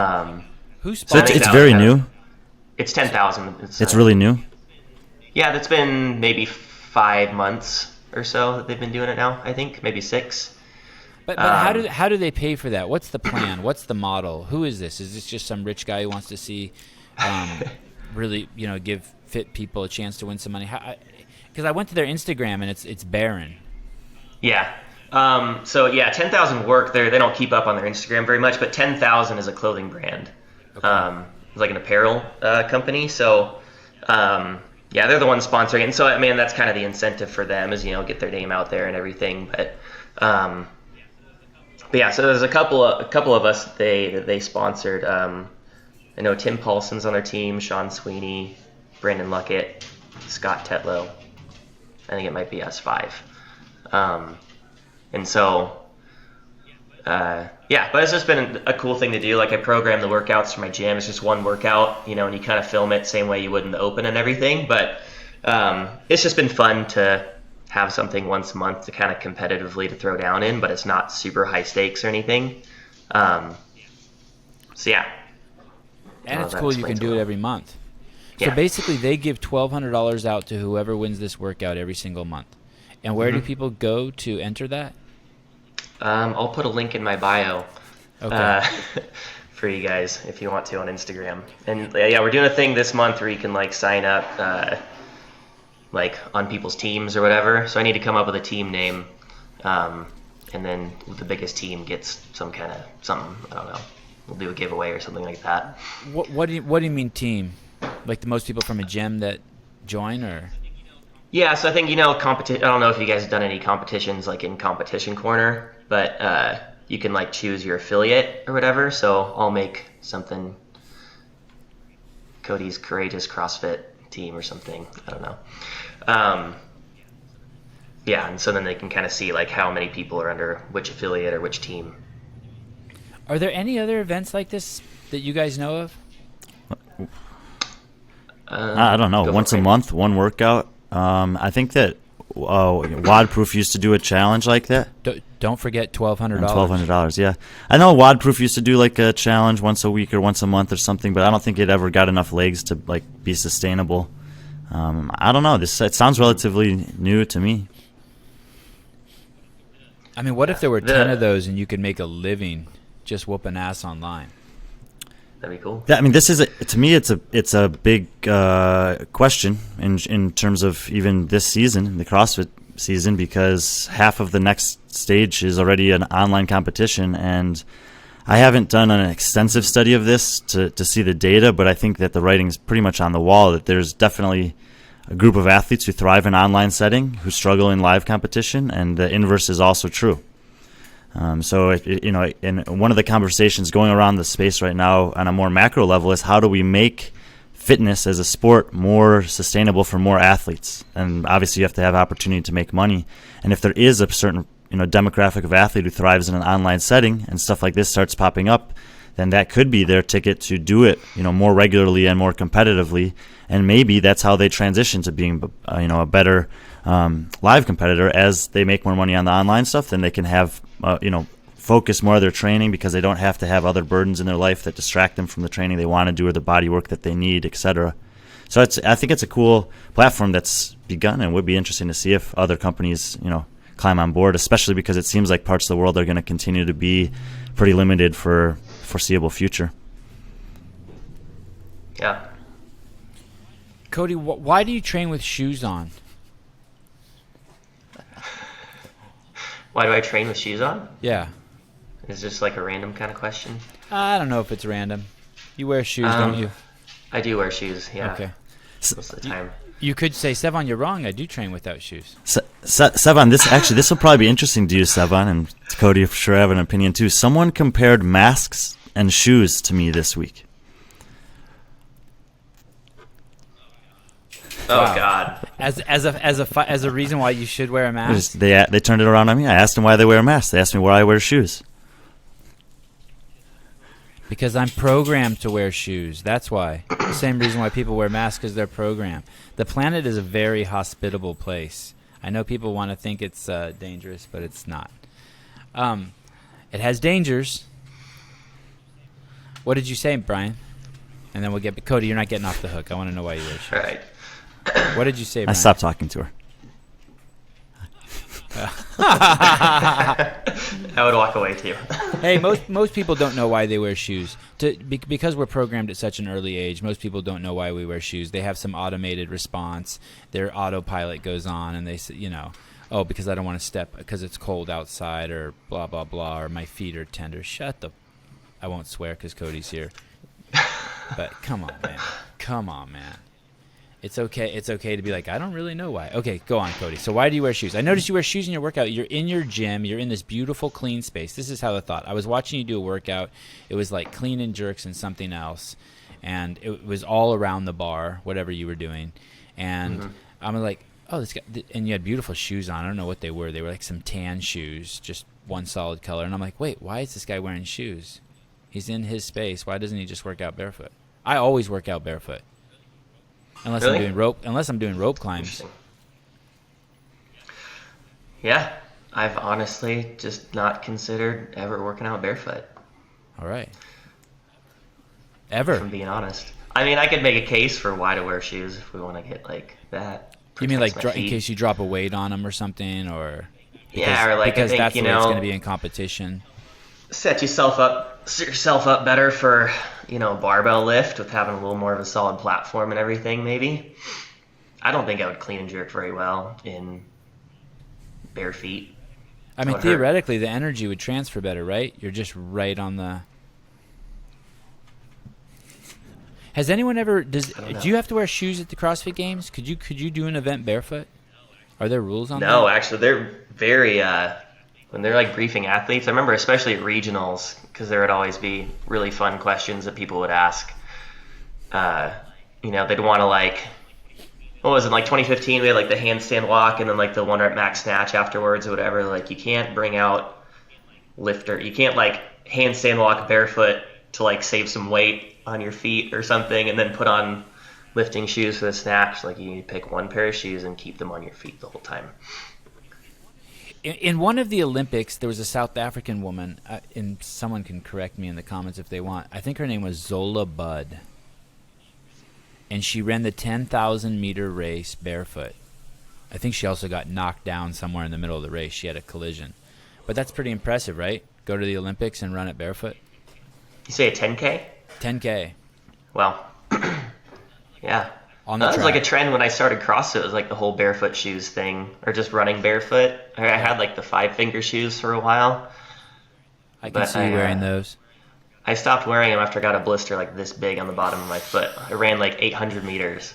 So it's very new. It's 10,000. It's really new. Yeah, that's been maybe 5 months or so that they've been doing it now. I think maybe 6. But how do they pay for that? What's the plan? What's the model? Who is this? Is this just some rich guy who wants to see, really, give fit people a chance to win some money? Because I went to their Instagram and it's barren. Yeah. So yeah, 10,000 work. They don't keep up on their Instagram very much, but 10,000 is a clothing brand. Okay. It's like an apparel company. So yeah, they're the ones sponsoring it. And so I mean that's kind of the incentive for them is get their name out there and everything. But yeah, so there's a couple of us that they sponsored. I know Tim Paulson's on their team, Sean Sweeney, Brandon Luckett, Scott Tetlow. I think it might be us 5. And so, yeah, but it's just been a cool thing to do. Like I program the workouts for my gym. It's just one workout, and you kind of film it same way you would in the open and everything. But it's just been fun to have something once a month to kind of competitively to throw down in, but it's not super high stakes or anything. So yeah. And it's cool you can do it every month. Yeah. So basically they give $1,200 out to whoever wins this workout every single month. And where do people go to enter that? I'll put a link in my bio for you guys if you want to on Instagram. And yeah, we're doing a thing this month where you can like sign up like on people's teams or whatever. So I need to come up with a team name, and then the biggest team gets something. I don't know. We'll do a giveaway or something like that. What do you mean team? Like the most people from a gym that join, or? Yeah, so I think competition. I don't know if you guys have done any competitions like in Competition Corner, but you can like choose your affiliate or whatever. So I'll make something. Cody's Courageous CrossFit Team or something. I don't know. Yeah, and so then they can kind of see like how many people are under which affiliate or which team. Are there any other events like this that you guys know of? I don't know. Once a month, one workout. I think that WODproof used to do a challenge like that. Don't forget $1,200. $1,200, yeah. I know WODproof used to do like a challenge once a week or once a month or something, but I don't think it ever got enough legs to like be sustainable. I don't know. It sounds relatively new to me. I mean, what if there were 10 of those and you could make a living just whooping ass online? That'd be cool. Yeah, I mean, to me, it's a big question in terms of even this season, the CrossFit season, because half of the next stage is already an online competition, and I haven't done an extensive study of this to see the data, but I think that the writing's pretty much on the wall that there's definitely a group of athletes who thrive in online setting who struggle in live competition, and the inverse is also true. So, in one of the conversations going around the space right now on a more macro level is how do we make fitness as a sport more sustainable for more athletes? And obviously you have to have opportunity to make money. And if there is a certain demographic of athlete who thrives in an online setting and stuff like this starts popping up, then that could be their ticket to do it, more regularly and more competitively. And maybe that's how they transition to being, a better live competitor. As they make more money on the online stuff, then they can have, focus more of their training because they don't have to have other burdens in their life that distract them from the training they want to do or the body work that they need, etc. So I think it's a cool platform that's begun, and would be interesting to see if other companies, climb on board, especially because it seems like parts of the world are going to continue to be pretty limited for foreseeable future. Yeah. Cody, why do you train with shoes on? Why do I train with shoes on? Yeah. Is this like a random kind of question? I don't know if it's random. You wear shoes, don't you? I do wear shoes, yeah. Okay. Most of the time. You could say, Sevan, you're wrong. I do train without shoes. Sevan, this will probably be interesting to you, Sevan, and Cody for sure have an opinion too. Someone compared masks and shoes to me this week. Oh Wow. God. As a reason why you should wear a mask. They turned it around on me. I asked them why they wear masks. They asked me why I wear shoes. Because I'm programmed to wear shoes. That's why. The same reason why people wear masks is they're programmed. The planet is a very hospitable place. I know people want to think it's dangerous, but it's not. It has dangers. What did you say, Brian? And then we'll get Cody. You're not getting off the hook. I want to know why you wear shoes. All right. What did you say, I Brian? stopped talking to her. I would walk away too. Hey, most people don't know why they wear shoes. Because we're programmed at such an early age, most people don't know why we wear shoes. They have some automated response. Their autopilot goes on, and they say, oh, because I don't want to step because it's cold outside, or blah blah blah, or my feet are tender. I won't swear because Cody's here. But come on, man. It's okay to be like, I don't really know why. Okay, go on, Cody. So why do you wear shoes? I noticed you wear shoes in your workout. You're in your gym. You're in this beautiful, clean space. This is how I thought. I was watching you do a workout. It was like clean and jerks and something else. And it was all around the bar, whatever you were doing. And I'm like, oh, this guy. And you had beautiful shoes on. I don't know what they were. They were like some tan shoes, just one solid color. And I'm like, wait, why is this guy wearing shoes? He's in his space. Why doesn't he just work out barefoot? I always work out barefoot. Unless Really? I'm doing rope climbs. Yeah, I've honestly just not considered ever working out barefoot. All right. If I'm Ever? being honest. I mean, I could make a case for why to wear shoes if we want to get like that. You mean like Protects my in feet. case you drop a weight on them or something, or Yeah, or like I because think that's you the way it's know, going to be in competition. set yourself up better for barbell lift with having a little more of a solid platform and everything. Maybe. I don't think I would clean and jerk very well in bare feet. I mean, Would hurt. theoretically, the energy would transfer better, right? You're just right on the. Has anyone ever do you have to wear shoes at the CrossFit Games? Could you do an event barefoot? Are there rules on that? No, actually, they're very when they're like briefing athletes. I remember especially at regionals because there would always be really fun questions that people would ask. They'd want to like, what was it, like 2015? We had like the handstand walk and then like the 1 rep max snatch afterwards or whatever. Like you can't bring out lifter. You can't like handstand walk barefoot to like save some weight on your feet or something and then put on lifting shoes for the snatch. Like you need to pick one pair of shoes and keep them on your feet the whole time. In one of the Olympics, there was a South African woman, and someone can correct me in the comments if they want. I think her name was Zola Budd. And she ran the 10,000-meter race barefoot. I think she also got knocked down somewhere in the middle of the race. She had a collision. But that's pretty impressive, right? Go to the Olympics and run it barefoot. You say a 10K? 10K. Well, yeah. On the That was track. like a trend when I started CrossFit. It was like the whole barefoot shoes thing, or just running barefoot. I had like the 5-finger shoes for a while. I can but see you wearing those. I stopped wearing them after I got a blister like this big on the bottom of my foot. I ran like 800 meters.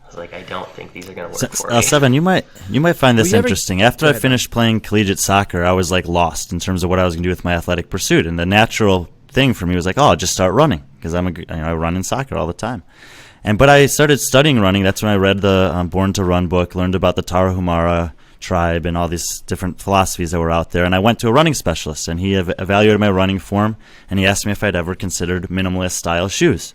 I was like, I don't think these are gonna work for me. Sevan, you might find this interesting. After Go I ahead, finished playing collegiate soccer, I was like lost in terms of what I was gonna do with my athletic pursuit, and the natural thing for me was like, oh, I'll just start running because I run in soccer all the time. But I started studying running. That's when I read the Born to Run book, learned about the Tarahumara tribe and all these different philosophies that were out there. And I went to a running specialist, and he evaluated my running form, and he asked me if I'd ever considered minimalist style shoes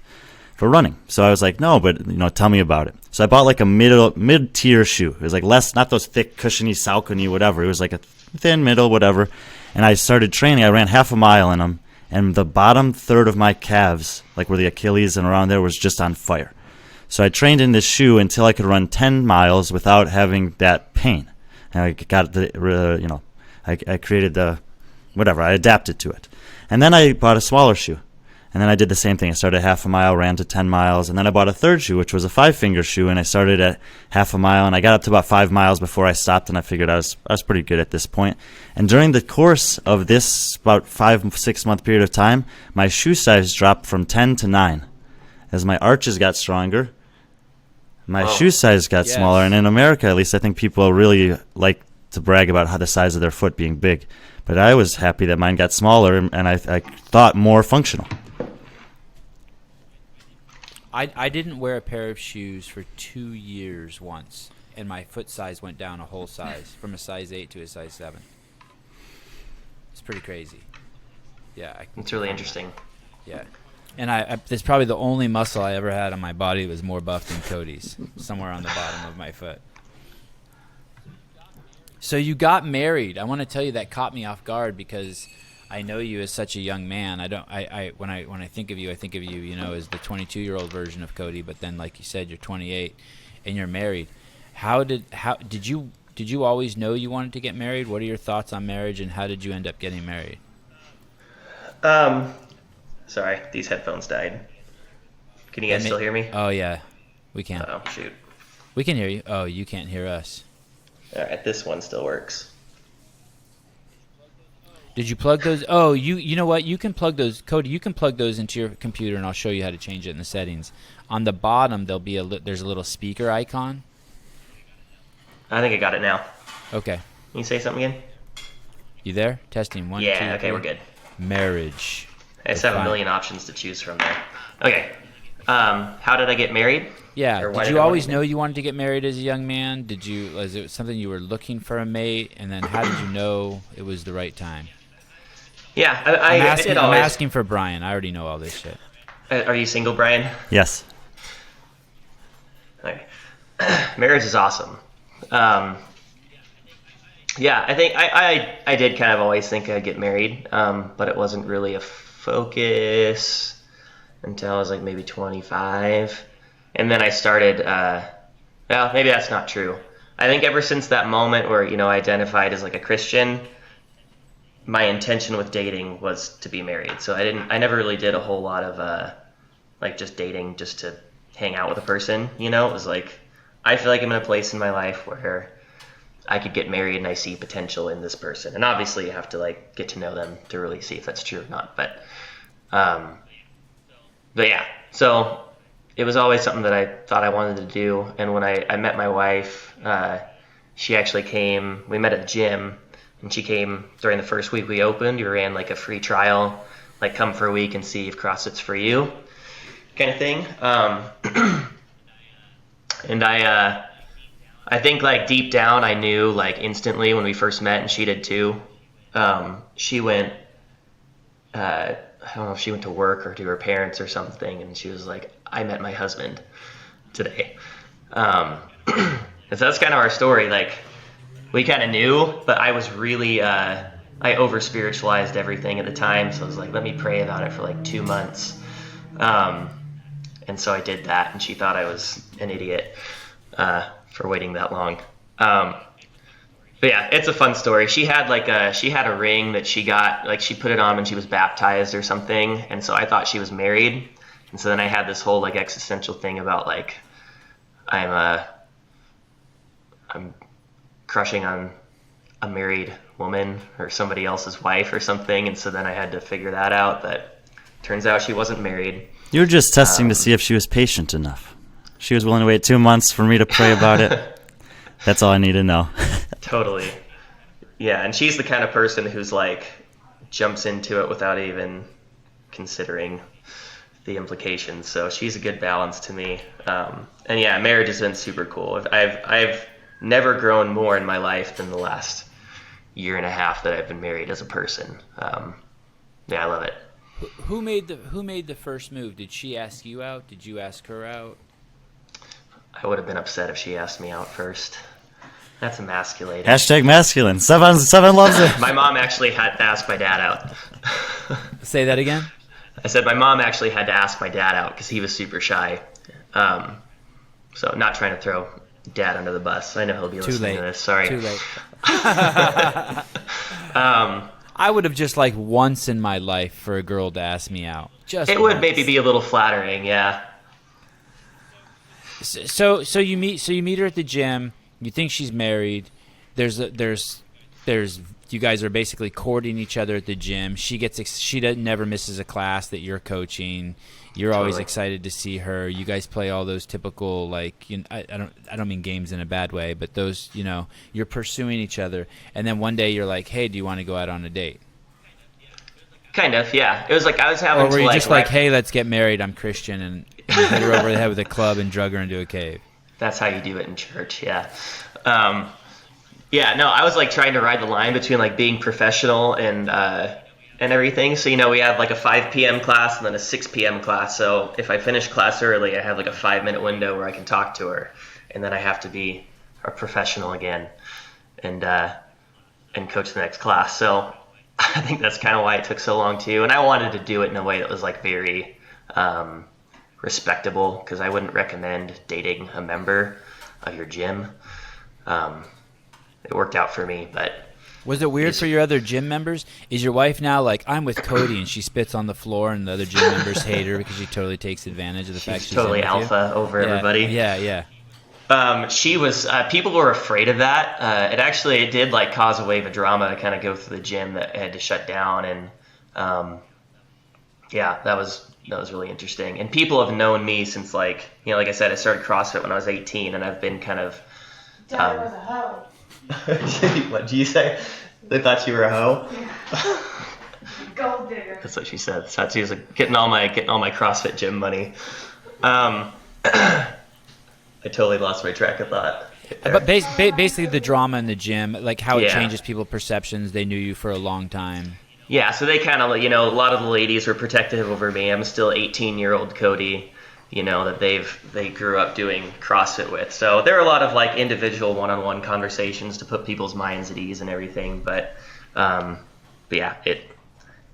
for running. So I was like, no, but tell me about it. So I bought like a mid-tier shoe. It was like less, not those thick, cushiony, Saucony, whatever. It was like a thin middle, whatever. And I started training. I ran half a mile in them, and the bottom third of my calves, like where the Achilles and around there, was just on fire. So I trained in this shoe until I could run 10 miles without having that pain. And I got I created I adapted to it. And then I bought a smaller shoe. And then I did the same thing. I started half a mile, ran to 10 miles, and then I bought a third shoe, which was a 5-finger shoe, and I started at half a mile, and I got up to about 5 miles before I stopped, and I figured I was pretty good at this point. And during the course of this about 5-6 month period of time, my shoe size dropped from 10 to 9. As my arches got stronger, my shoe size got smaller, and in America, at least, I think people really like to brag about how the size of their foot being big. But I was happy that mine got smaller, and I thought more functional. I didn't wear a pair of shoes for 2 years once, and my foot size went down a whole size, from a size 8 to a size 7. It's pretty crazy. Yeah. It's really interesting. Yeah. And it's probably the only muscle I ever had on my body that was more buff than Cody's, somewhere on the bottom of my foot. So you got married. I want to tell you that caught me off guard because I know you as such a young man. When I think of you, as the 22-year-old version of Cody. But then, like you said, you're 28 and you're married. Did you always know you wanted to get married? What are your thoughts on marriage, and how did you end up getting married? Sorry, these headphones died. Can you guys still hear me? Oh yeah, we can. Oh shoot. We can hear you. Oh, you can't hear us. All right, this one still works. Did you plug those? Oh, you know what? You can plug those, Cody. You can plug those into your computer, and I'll show you how to change it in the settings. On the bottom, there's a little speaker icon. I think I got it now. Okay. Can you say something again? You there? Testing 1, 2, Yeah. Okay, 3. we're good. Marriage. I just have a million options to choose from there. Okay. How did I get married? Yeah. Or why Did did you I always wanna know you wanted to get married as a young man? Was it something you were looking for a mate? And then how did you know it was the right time? Yeah, I'm asking for Brian. I already know all this shit. Are you single, Brian? Yes. Okay. Marriage is awesome. Yeah, I think I did kind of always think I'd get married, but it wasn't really a focus until I was like maybe 25. And then I started, well, maybe that's not true. I think ever since that moment where, I identified as like a Christian, my intention with dating was to be married. So I never really did a whole lot of like just dating just to hang out with a person, It was like, I feel like I'm in a place in my life where I could get married and I see potential in this person. And obviously you have to like get to know them to really see if that's true or not. But yeah, so it was always something that I thought I wanted to do. And when I met my wife, she actually came, we met at the gym, and she came during the first week we opened. We ran like a free trial, like come for a week and see if CrossFit's for you kind of thing. And I think like deep down I knew like instantly when we first met, and she did too. She went, I don't know if she went to work or to her parents or something, and she was like, I met my husband today. And so that's kind of our story. Like we kind of knew, but I was really, I over spiritualized everything at the time. So I was like, let me pray about it for like 2 months. And so I did that, and she thought I was an idiot for waiting that long. But yeah, it's a fun story. She had a ring that she got, like she put it on when she was baptized or something, and so I thought she was married. And so then I had this whole like existential thing about like I'm crushing on a married woman or somebody else's wife or something, and so then I had to figure that out. But Turns out she wasn't married. You were just testing to see if she was patient enough. She was willing to wait 2 months for me to pray about it. That's all I need to know. Totally. Yeah, and she's the kind of person who's like jumps into it without even considering the implications. So she's a good balance to me. And yeah, marriage has been super cool. I've never grown more in my life than the last year and a half that I've been married as a person. Yeah, I love it. Who made the first move? Did she ask you out? Did you ask her out? I would have been upset if she asked me out first. That's emasculating. Hashtag masculine. Sevan loves it. My mom actually had to ask my dad out. Say that again? I said my mom actually had to ask my dad out because he was super shy. So not trying to throw dad under the bus. I know he'll be listening to this. Sorry. Too late. I would have just liked once in my life for a girl to ask me out. It would maybe be a little flattering, yeah. So you meet her at the gym. You think she's married. There's you guys are basically courting each other at the gym. She never misses a class that you're coaching. You're always excited to see her. You guys play all those typical, like, I don't mean games in a bad way, but those, you're pursuing each other. And then one day you're like, hey, do you want to go out on a date? Kind of, yeah. It was like I was having. Or were you just like, hey, let's get married. I'm Christian, and you hit her over the head with a club and drug her into a cave. That's how you do it in church, yeah. Yeah, no, I was like trying to ride the line between like being professional and everything. So, we have like a 5 p.m. class and then a 6 p.m. class. So if I finish class early, I have like a 5-minute window where I can talk to her. And then I have to be a professional again and coach the next class. So I think that's kind of why it took so long too. And I wanted to do it in a way that was like very respectable, because I wouldn't recommend dating a member of your gym. It worked out for me, but... Was it weird for your other gym members? Is your wife now like, I'm with Cody, and she spits on the floor, and the other gym members hate her because she totally takes advantage of the fact she's totally in with alpha you? over everybody? Yeah. She was. People were afraid of that. It did like cause a wave of drama to kind of go through the gym that had to shut down, and that was really interesting. And people have known me since like I said, I started CrossFit when I was 18, and I've been kind of. Dad was a hoe. What do you say? They thought you were a hoe? Yeah. Gold digger. That's what she said. So she was like, getting all my CrossFit gym money. I totally lost my track of thought. But basically the drama in the gym, like how it Yeah. changes people's perceptions. They knew you for a long time. Yeah, so they kind of, a lot of the ladies were protective over me. I'm still 18-year-old Cody, that they grew up doing CrossFit with. So there were a lot of like individual one-on-one conversations to put people's minds at ease and everything. But yeah,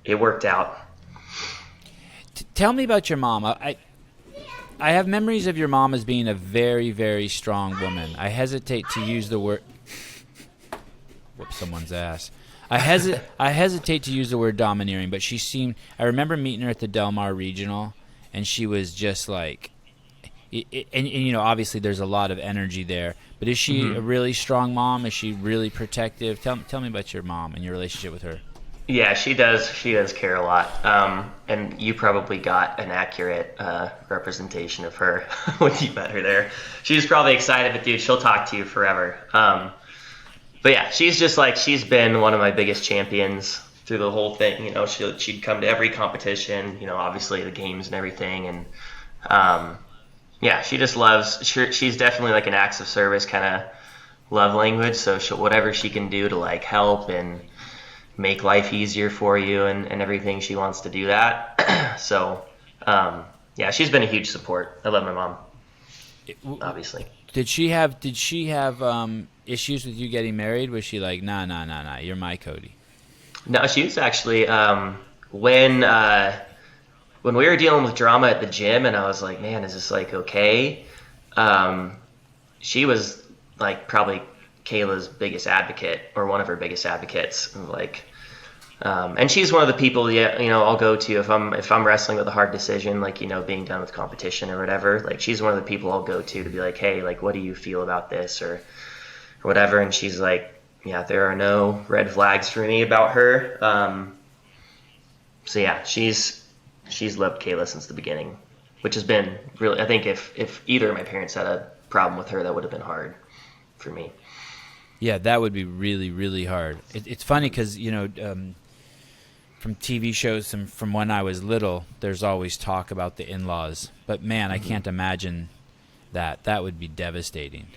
it worked out. Tell me about your mom. I have memories of your mom as being a very, very strong woman. I hesitate to use the word... Whoop someone's ass. I hesitate to use the word domineering, but she seemed... I remember meeting her at the Del Mar Regional, and she was just like... And obviously there's a lot of energy there, but is she a really strong mom? Is she really protective? Tell me about your mom and your relationship with her. Yeah, she does. She does care a lot. And you probably got an accurate representation of her when you met her there. She's probably excited, but dude, she'll talk to you forever. But yeah, she's just like, she's been one of my biggest champions through the whole thing. She'd come to every competition, obviously the games and everything. And yeah, she just loves, she's definitely like an acts of service kind of love language. So whatever she can do to like help and make life easier for you and everything, she wants to do that. So yeah, she's been a huge support. I love my mom, obviously. Did she have issues with you getting married? Was she like, nah, you're my Cody? No, she was actually when we were dealing with drama at the gym, and I was like, man, is this like okay? She was like probably Kayla's biggest advocate, or one of her biggest advocates, like, and she's one of the people, I'll go to if I'm wrestling with a hard decision, like, being done with competition or whatever. Like, she's one of the people I'll go to be like, hey, like, what do you feel about this or whatever? And she's like, yeah, there are no red flags for me about her. So yeah, she's she's loved Kayla since the beginning, which has been really, I think if either of my parents had a problem with her, that would have been hard for me. Yeah, that would be really, really hard. It's funny because, from TV shows and from when I was little, there's always talk about the in-laws. But, man, I can't imagine that. That would be devastating.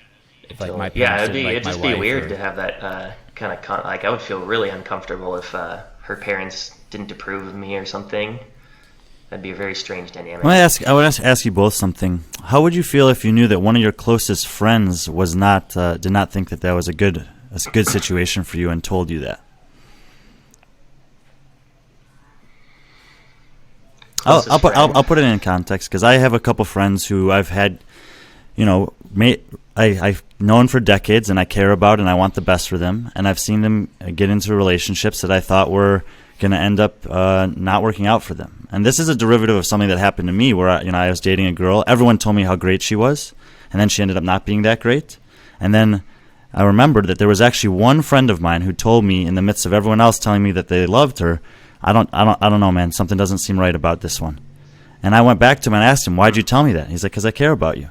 If, like, my parents Yeah, didn't like it'd my just be wife weird or- to have that kind of, like, I would feel really uncomfortable if her parents didn't approve of me or something. That'd be a very strange dynamic. I would ask you both something. How would you feel if you knew that one of your closest friends was not did not think that was a good situation for you and told you that? I'll put it in context because I have a couple friends who I've had, I've known for decades and I care about and I want the best for them, and I've seen them get into relationships that I thought were going to end up not working out for them. And this is a derivative of something that happened to me where I was dating a girl. Everyone told me how great she was, and then she ended up not being that great. And then I remembered that there was actually one friend of mine who told me, in the midst of everyone else telling me that they loved her, I don't know, man, something doesn't seem right about this one. And I went back to him and asked him, why'd you tell me that? He's like, because I care about you.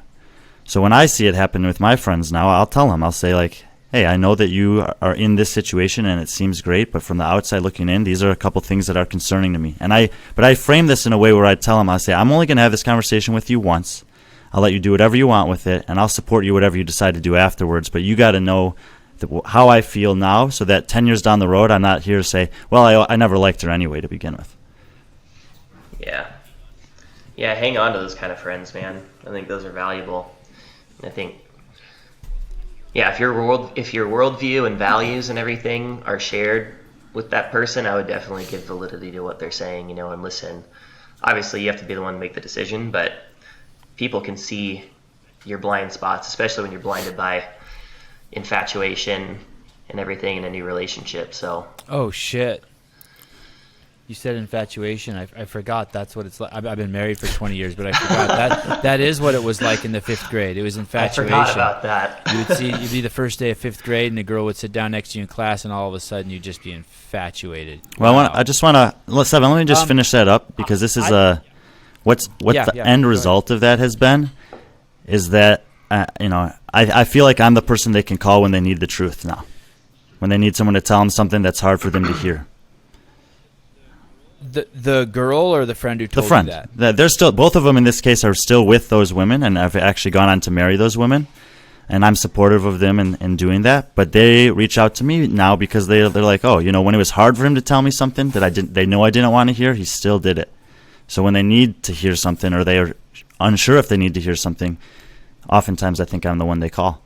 So when I see it happen with my friends now, I'll tell them, I'll say, like, hey, I know that you are in this situation and it seems great, but from the outside looking in, these are a couple things that are concerning to me. But I frame this in a way where I tell them, I say, I'm only going to have this conversation with you once. I'll let you do whatever you want with it, and I'll support you whatever you decide to do afterwards. But you got to know how I feel now, so that 10 years down the road, I'm not here to say, well, I never liked her anyway to begin with. Yeah, hang on to those kind of friends, man. I think those are valuable. I think, yeah, if your worldview and values and everything are shared with that person, I would definitely give validity to what they're saying, and listen. Obviously, you have to be the one to make the decision, but people can see your blind spots, especially when you're blinded by infatuation and everything in a new relationship. So. Oh, shit. You said infatuation. I forgot that's what it's like. I've been married for 20 years, but I forgot that is what it was like in the 5th grade. It was infatuation. I forgot about that. You'd be the first day of 5th grade, and a girl would sit down next to you in class, and all of a sudden you'd just be infatuated. Well, Wow. I just want to, Sevan, let me just finish that up, because this is what the end result of that has been is that, I feel like I'm the person they can call when they need the truth now, when they need someone to tell them something that's hard for them to hear. The girl or the friend who told The friend. you that? They're still, both of them in this case are still with those women, and I've actually gone on to marry those women, and I'm supportive of them in doing that. But they reach out to me now because they're like, oh, when it was hard for him to tell me something that they know I didn't want to hear, he still did it. So when they need to hear something, or they are unsure if they need to hear something, oftentimes I think I'm the one they call.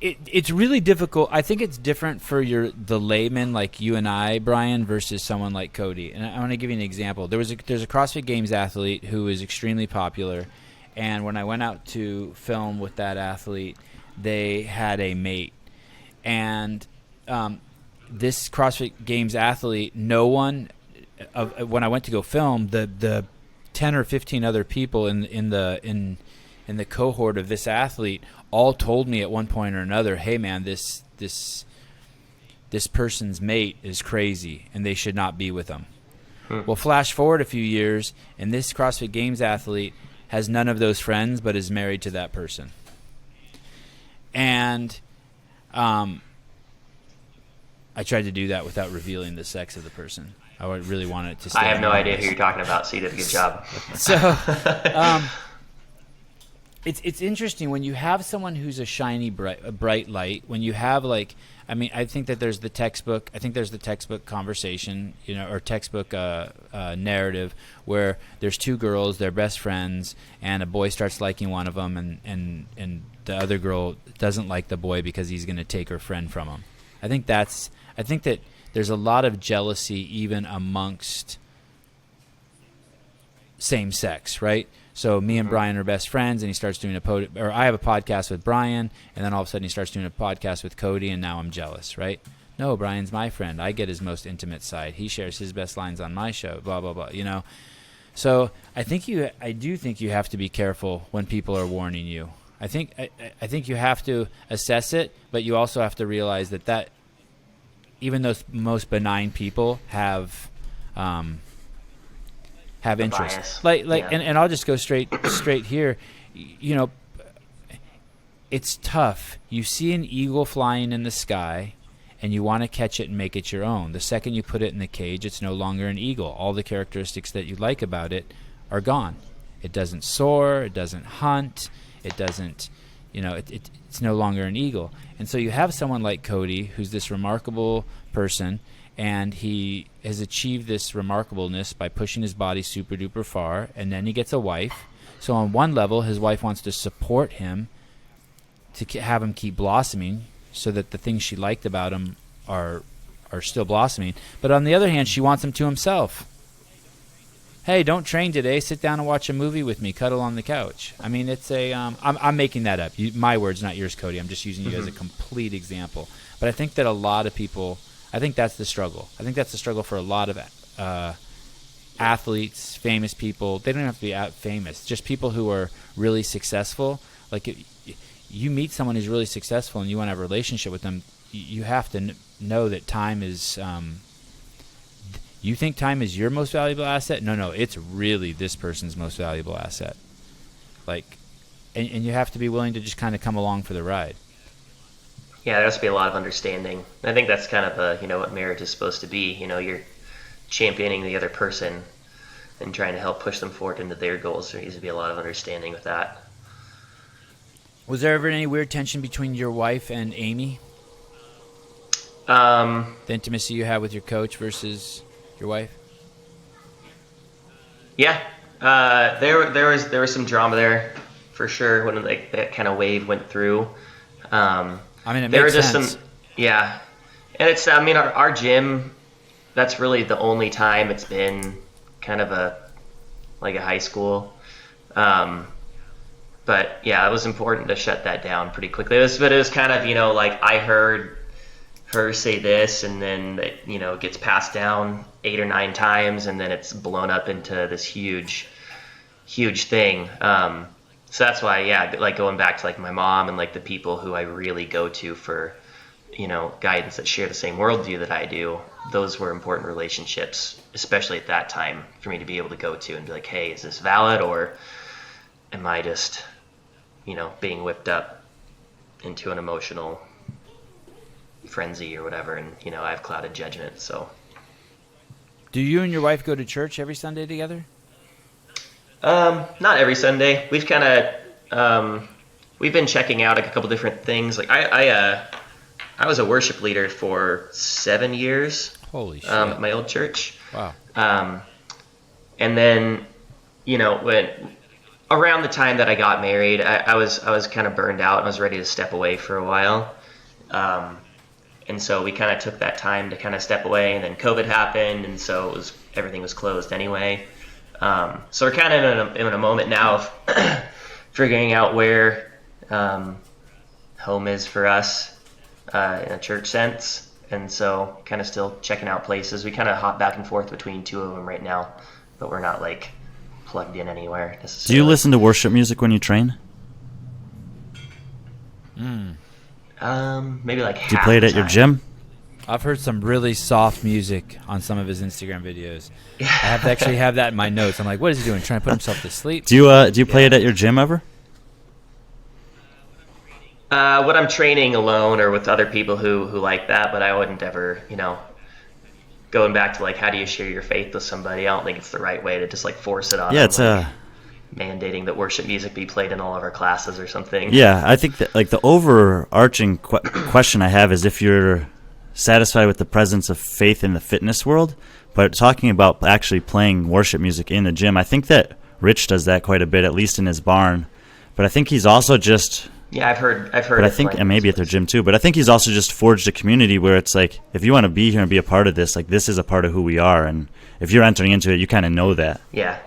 It's really difficult. I think it's different for the layman like you and I, Brian, versus someone like Cody. And I want to give you an example. There's a CrossFit Games athlete who is extremely popular, and when I went out to film with that athlete, they had a mate. And this CrossFit Games athlete, no one, when I went to go film, the 10 or 15 other people in the cohort of this athlete all told me at one point or another, hey man, this person's mate is crazy and they should not be with him. Well, flash forward a few years, and this CrossFit Games athlete has none of those friends but is married to that person. And I tried to do that without revealing the sex of the person. I really wanted it to stay. I have no idea anonymous. who you're talking about, so you did a good job. So it's interesting when you have someone who's a shiny, bright light. When you have I think that there's the textbook. I think there's the textbook conversation, or textbook narrative where there's two girls, they're best friends, and a boy starts liking one of them, and the other girl doesn't like the boy because he's going to take her friend from him. I think that there's a lot of jealousy even amongst same sex, right? So me and Brian are best friends, and he starts doing I have a podcast with Brian, and then all of a sudden he starts doing a podcast with Cody, and now I'm jealous, right? No, Brian's my friend. I get his most intimate side. He shares his best lines on my show, blah, blah, blah, So I do think you have to be careful when people are warning you. I think you have to assess it, but you also have to realize that even those most benign people have have The interest. bias. Like, Yeah. and I'll just go straight here. You know, it's tough. You see an eagle flying in the sky, and you want to catch it and make it your own. The second you put it in the cage, it's no longer an eagle. All the characteristics that you like about it are gone. It doesn't soar. It doesn't hunt. It doesn't, it's no longer an eagle. And so you have someone like Cody, who's this remarkable person, and he has achieved this remarkableness by pushing his body super duper far, and then he gets a wife. So on one level, his wife wants to support him to have him keep blossoming so that the things she liked about him are still blossoming. But on the other hand, she wants him to himself. Hey, don't train today. Sit down and watch a movie with me. Cuddle on the couch. I mean, it's a. I'm making that up. My words, not yours, Cody. I'm just using you as a complete example. But I think that a lot of people. I think that's the struggle. I think that's the struggle for a lot of athletes, famous people. They don't have to be famous. Just people who are really successful. Like you meet someone who's really successful and you want to have a relationship with them. You have to know that time is. You think time is your most valuable asset? No, it's really this person's most valuable asset. Like, and you have to be willing to just kind of come along for the ride. Yeah, there has to be a lot of understanding. I think that's kind of what marriage is supposed to be. You're championing the other person and trying to help push them forward into their goals. There needs to be a lot of understanding with that. Was there ever any weird tension between your wife and Amy? The intimacy you have with your coach versus your wife? Yeah, there was some drama there for sure when that kind of wave went through. I mean, it there makes were just sense. Yeah, and it's our gym. That's really the only time it's been kind of a high school. But yeah, it was important to shut that down pretty quickly. It was kind of I heard her say this, and then it gets passed down 8 or 9 times, and then it's blown up into this huge thing. So that's why, going back to my mom and the people who I really go to for guidance that share the same worldview that I do, those were important relationships, especially at that time, for me to be able to go to and be like, hey, is this valid, or am I just being whipped up into an emotional frenzy or whatever, and I have clouded judgment. So do you and your wife go to church every Sunday together? Not every Sunday. We've kind of we've been checking out a couple different things. I was a worship leader for 7 years. Holy shit. At my old church. Wow. And then when around the time that I got married, I was kind of burned out and I was ready to step away for a while. And so we kind of took that time to kind of step away, and then COVID happened, and so everything was closed anyway. So we're kind of in a moment now of figuring out where home is for us in a church sense, and so kind of still checking out places. We kind of hop back and forth between 2 of them right now, but we're not plugged in anywhere necessarily. Do you listen to worship music when you train? Maybe Do you play it at your gym? I've heard some really soft music on some of his Instagram videos. I have to actually have that in my notes. I'm like, what is he doing? Trying to put himself to sleep? Do you play it at your gym ever? When I'm training alone or with other people who like that, but I wouldn't ever, going back to how do you share your faith with somebody? I don't think it's the right way to just force it on them. Yeah, it's mandating that worship music be played in all of our classes or something. Yeah, I think that the overarching question I have is if you're satisfied with the presence of faith in the fitness world, but talking about actually playing worship music in the gym, I think that Rich does that quite a bit, at least in his barn. But I think he's also just I've heard. But I think, and maybe at their gym too. But I think he's also just forged a community where it's if you want to be here and be a part of this, this is a part of who we are, and if you're entering into it, you kind of know that. Yeah.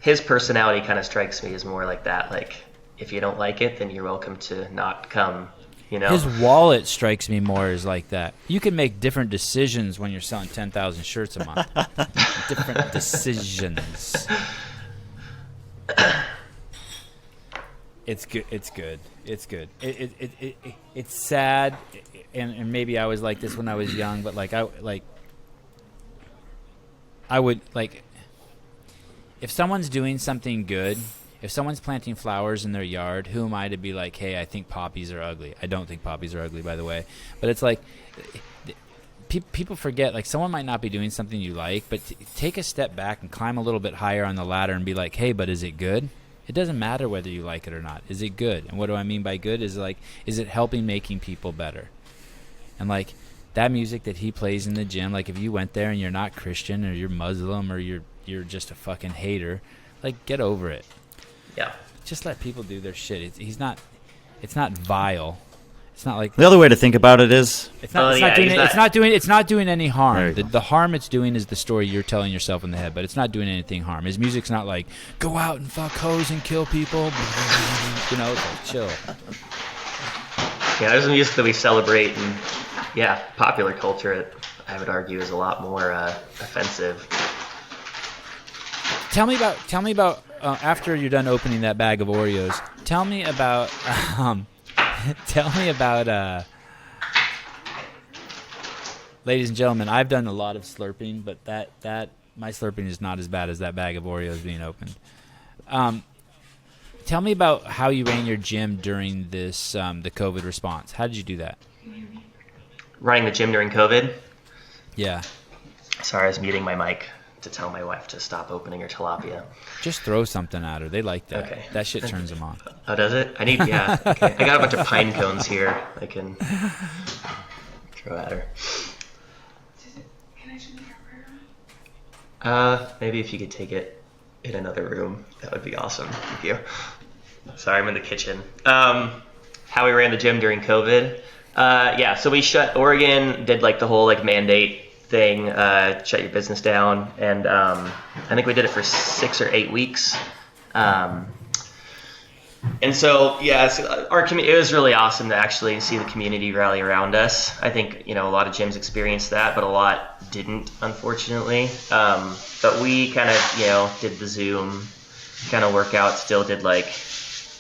His personality kind of strikes me as more like that. If you don't like it, then you're welcome to not come. His wallet strikes me more as like that. You can make different decisions when you're selling 10,000 shirts a month. Different decisions. It's good. It's good. It's good. It's sad, and maybe I was like this when I was young, but I would like if someone's doing something good, if someone's planting flowers in their yard, who am I to be like, hey, I think poppies are ugly? I don't think poppies are ugly, by the way. But it's like people forget, like, someone might not be doing something you like, but take a step back and climb a little bit higher on the ladder and be like, hey, but is it good? It doesn't matter whether you like it or not. Is it good? And what do I mean by good is, like, is it helping making people better? And, like, that music that he plays in the gym, like, if you went there and you're not Christian or you're Muslim or you're just a fucking hater, like, get over it. Yeah. Just let people do their shit. It's not vile. It's not like The other way to think about it is, it's not doing any harm. There you go. The harm it's doing is the story you're telling yourself in the head, but it's not doing anything harm. His music's not like, go out and fuck hoes and kill people. You know, it's like, chill. Yeah, there's some music that we celebrate, and yeah, popular culture, I would argue, is a lot more offensive. Tell me about after you're done opening that bag of Oreos. Tell me about ladies and gentlemen, I've done a lot of slurping, but that my slurping is not as bad as that bag of Oreos being opened. Tell me about how you ran your gym during this the COVID response. How did you do that? Running the gym during COVID? Yeah. Sorry, I was muting my mic to tell my wife to stop opening her tilapia. Just throw something at her. They like that. Okay. That shit turns them on. Oh, does it? Okay. I got a bunch of pine cones here I can throw at her. Can I show you your prayer? Maybe if you could take it in another room, that would be awesome. Thank you. Sorry, I'm in the kitchen. How we ran the gym during COVID? Yeah, so we Oregon did like the whole like mandate thing, shut your business down, and I think we did it for 6 or 8 weeks. And so, yeah, it was really awesome to actually see the community rally around us. I think, a lot of gyms experienced that, but a lot didn't, unfortunately. But we kind of, did the Zoom kind of workout, still did like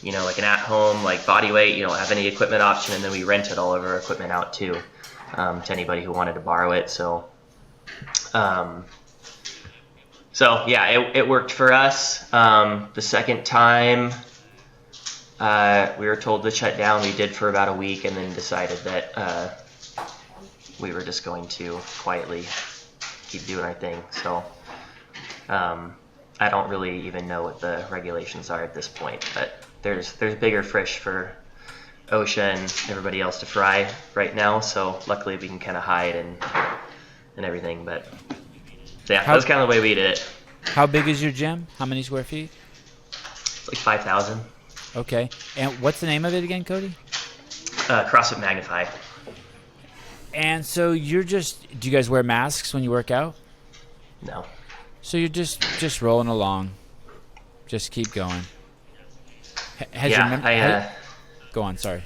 an at-home, like body weight, you don't have any equipment option, and then we rented all of our equipment out too, to anybody who wanted to borrow it. So yeah, it worked for us. The second time we were told to shut down, we did for about a week, and then decided that we were just going to quietly keep doing our thing. So I don't really even know what the regulations are at this point, but there's bigger fish for OSHA and everybody else to fry right now. So luckily we can kind of hide and everything. But yeah, that was kind of the way we did it. How big is your gym? How many square feet? It's like 5,000. Okay. And what's the name of it again, Cody? CrossFit Magnify. And so do you guys wear masks when you work out? No. So you're just rolling along. Just keep going. Go on, sorry.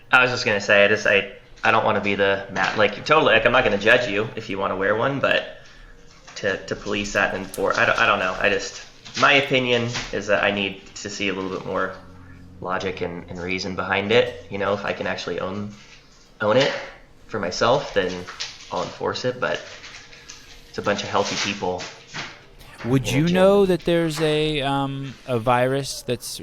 I was just going to say, I don't want to be the I'm not going to judge you if you want to wear one, but to police that and I don't know. My opinion is that I need to see a little bit more logic and reason behind it. If I can actually own it for myself, then I'll enforce it, but it's a bunch of healthy people. Would you know that there's a virus that's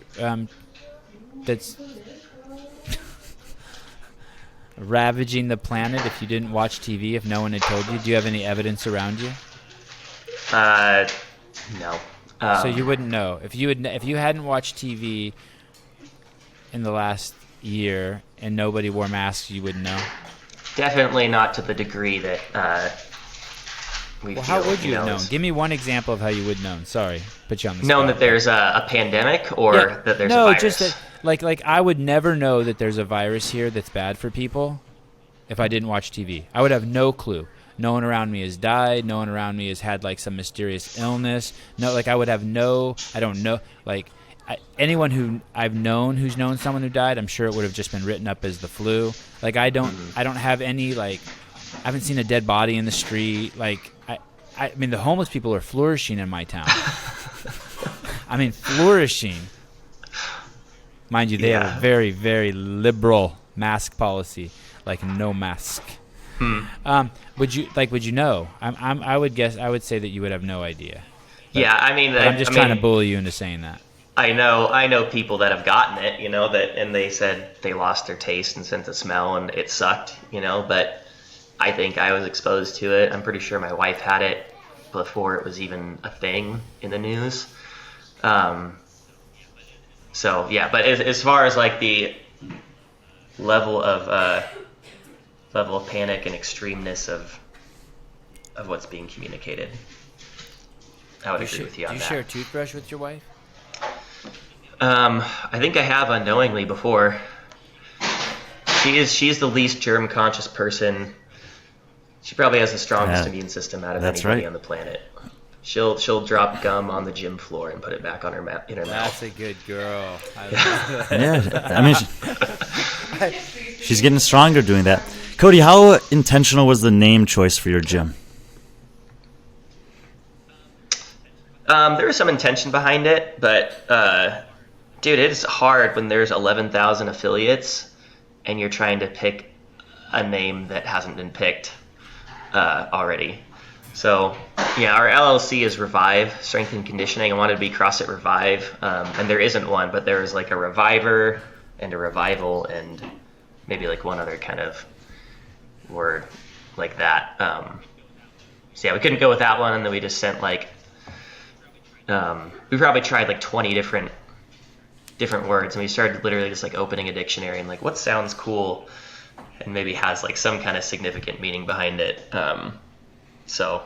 ravaging the planet if you didn't watch TV, if no one had told you? Do you have any evidence around you? No. So you wouldn't know. If you hadn't watched TV in the last year and nobody wore masks, you wouldn't know? Definitely not to the degree that how would you have known? Give me one example of how you would have known. Sorry, put you on the spot. Known that there's a pandemic, or that there's a virus? No, just that, like I would never know that there's a virus here that's bad for people if I didn't watch TV. I would have no clue. No one around me has died. No one around me has had like some mysterious illness. No, like I don't know. Like anyone who I've known who's known someone who died, I'm sure it would have just been written up as the flu. Like I don't have any I haven't seen a dead body in the street. Like I mean, the homeless people are flourishing in my town. I mean, flourishing. Mind you, they have a very, very liberal mask policy, like no mask. Would you know? I would guess. I would say that you would have no idea. Yeah, I mean, But I'm just trying to bully you into saying that. I know people that have gotten it, and they said they lost their taste and sense of smell and it sucked, but I think I was exposed to it. I'm pretty sure my wife had it before it was even a thing in the news. So yeah, but as far as like the level of panic and extremeness of what's being communicated, I would agree with you on that. Do you share a toothbrush with your wife? I think I have unknowingly before. She's the least germ conscious person. She probably has the strongest immune system out of anybody on the planet. She'll drop gum on the gym floor and put it back on her in her mouth. That's a good girl. Yeah, I mean, she's getting stronger doing that. Cody, how intentional was the name choice for your gym? There was some intention behind it, but dude, it is hard when there's 11,000 affiliates and you're trying to pick a name that hasn't been picked already. So, yeah, our LLC is Revive, Strength and Conditioning. I wanted to be CrossFit Revive, and there isn't one, but there is like a Reviver and a Revival and maybe like one other kind of word like that. So, yeah, we couldn't go with that one, and then we just sent like, we probably tried like 20 different words, and we started literally just like opening a dictionary and like what sounds cool and maybe has like some kind of significant meaning behind it. So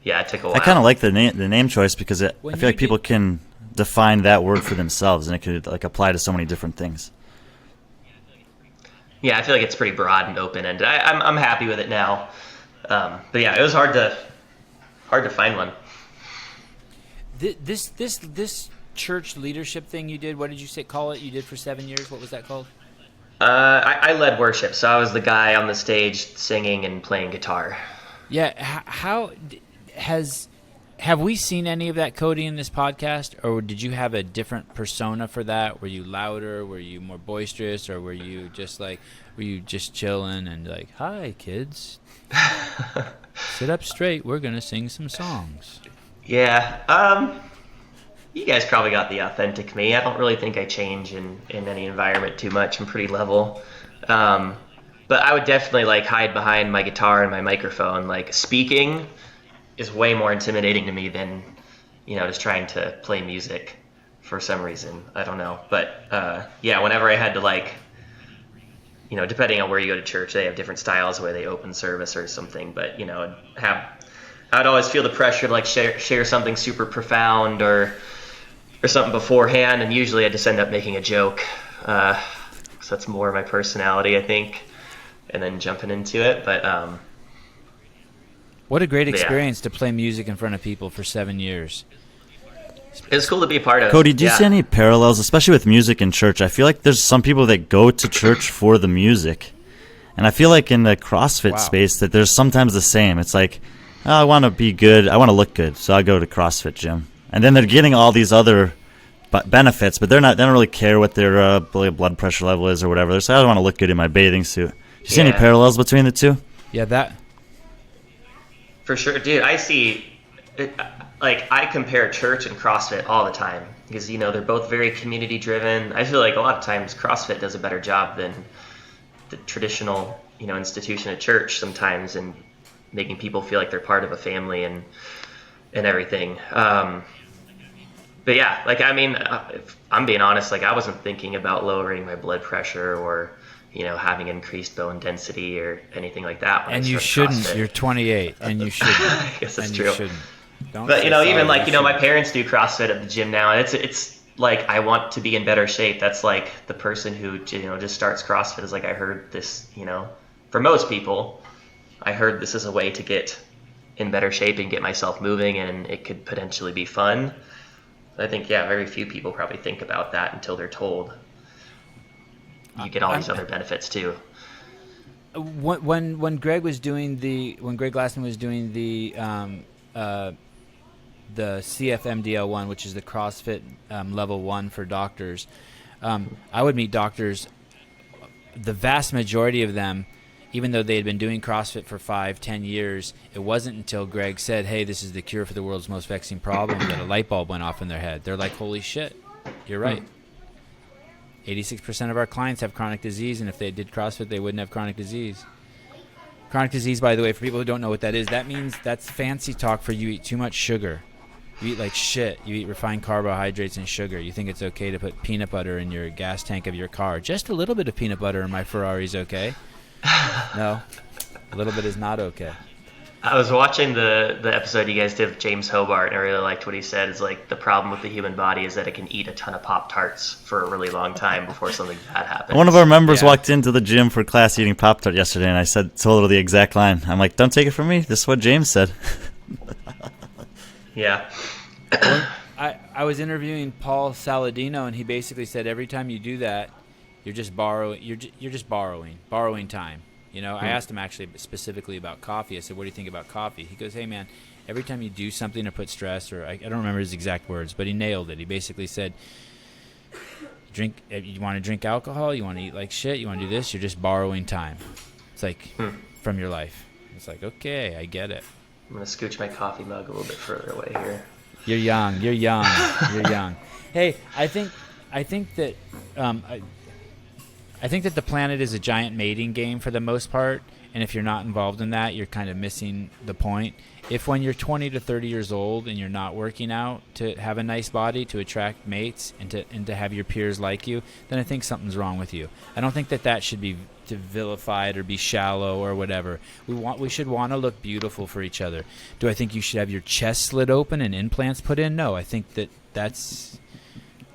yeah, it took a while. I kind of like the name choice because I feel like people can define that word for themselves, and it could like apply to so many different things. Yeah, I feel like it's pretty broad and open-ended. I'm happy with it now. But yeah, it was hard to find one. This church leadership thing you did, what did you call it? You did for 7 years. What was that called? I led worship, so I was the guy on the stage singing and playing guitar. Yeah, have we seen any of that, Cody, in this podcast, or did you have a different persona for that? Were you louder? Were you more boisterous, or were you just chilling and like, hi kids, sit up straight, we're gonna sing some songs? Yeah, you guys probably got the authentic me. I don't really think I change in any environment too much. I'm pretty level. But I would definitely like hide behind my guitar and my microphone. Like speaking is way more intimidating to me than, just trying to play music for some reason. I don't know. But yeah, whenever I had to like, depending on where you go to church, they have different styles, the way they open service or something. But, I'd always feel the pressure to like share something super profound or something beforehand. And usually I just end up making a joke. So that's more my personality, I think. And then jumping into it, but what a great experience to play music in front of people for 7 years. It's cool to be a part of. Cody, do you see any parallels, especially with music in church? I feel like there's some people that go to church for the music, and I feel like in the CrossFit space that there's sometimes the same. It's like, oh, I want to be good, I want to look good, so I go to CrossFit gym, and then they're getting all these other benefits, but they don't really care what their blood pressure level is or whatever. They're saying, I want to look good in my bathing suit. You see any parallels between the two? Yeah, that. For sure, dude. I see, I compare church and CrossFit all the time because, they're both very community driven. I feel like a lot of times CrossFit does a better job than the traditional, institution of church sometimes in making people feel like they're part of a family and everything. But yeah, if I'm being honest, I wasn't thinking about lowering my blood pressure or, having increased bone density or anything like that. And you shouldn't. CrossFit. You're 28, and you shouldn't. I guess that's true. You shouldn't. But even my parents do CrossFit at the gym now, and it's like I want to be in better shape. That's like the person who just starts CrossFit is like, I heard this. For most people, I heard this is a way to get in better shape and get myself moving, and it could potentially be fun. I think very few people probably think about that until they're told. You get all these other benefits too. When Greg Glassman was doing the CFMDL1, which is the CrossFit level 1 for doctors, I would meet doctors. The vast majority of them, even though they had been doing CrossFit for 5-10 years, it wasn't until Greg said, hey, this is the cure for the world's most vexing problem, that a light bulb went off in their head. They're like, holy shit, you're right. 86% of our clients have chronic disease, and if they did CrossFit, they wouldn't have chronic disease. Chronic disease, by the way, for people who don't know what that is, that means that's fancy talk for you eat too much sugar. You eat like shit. You eat refined carbohydrates and sugar. You think it's okay to put peanut butter in your gas tank of your car. Just a little bit of peanut butter in my Ferrari is okay. No, a little bit is not okay. I was watching the episode you guys did with James Hobart, and I really liked what he said. It's like the problem with the human body is that it can eat a ton of Pop-Tarts for a really long time before something bad happens. One of our members walked into the gym for class eating Pop-Tart yesterday, and I told her the exact line. I'm like, don't take it from me. This is what James said. Yeah. I was interviewing Paul Saladino, and he basically said every time you do that, you're just borrowing. You're just borrowing time. You know, I asked him actually specifically about coffee. I said, what do you think about coffee? He goes, hey, man, every time you do something or put stress, or I don't remember his exact words, but he nailed it. He basically said, you want to drink alcohol, you want to eat like shit, you want to do this, you're just borrowing time. It's like from your life. It's like, okay, I get it. I'm going to scooch my coffee mug a little bit further away here. You're young. You're young. Hey, I think that I think that the planet is a giant mating game for the most part, and if you're not involved in that, you're kind of missing the point. If when you're 20 to 30 years old and you're not working out to have a nice body, to attract mates, and to have your peers like you, then I think something's wrong with you. I don't think that should be vilified or be shallow or whatever. We should want to look beautiful for each other. Do I think you should have your chest slit open and implants put in? No, I think that's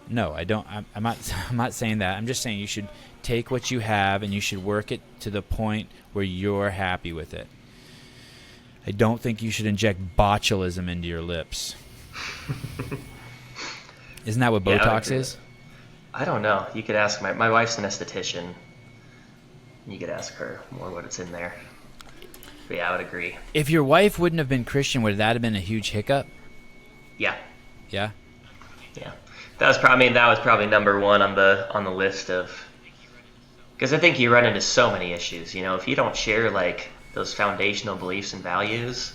no. I don't. I'm not saying that. I'm just saying you should take what you have and you should work it to the point where you're happy with it. I don't think you should inject botulism into your lips. Isn't that what Botox is? I don't know. You could ask my wife's an esthetician. You could ask her more what it's in there. But yeah, I would agree. If your wife wouldn't have been Christian, would that have been a huge hiccup? Yeah. Yeah? Yeah. That was probably number one on the list of, because I think you run into so many issues. You know, if you don't share like those foundational beliefs and values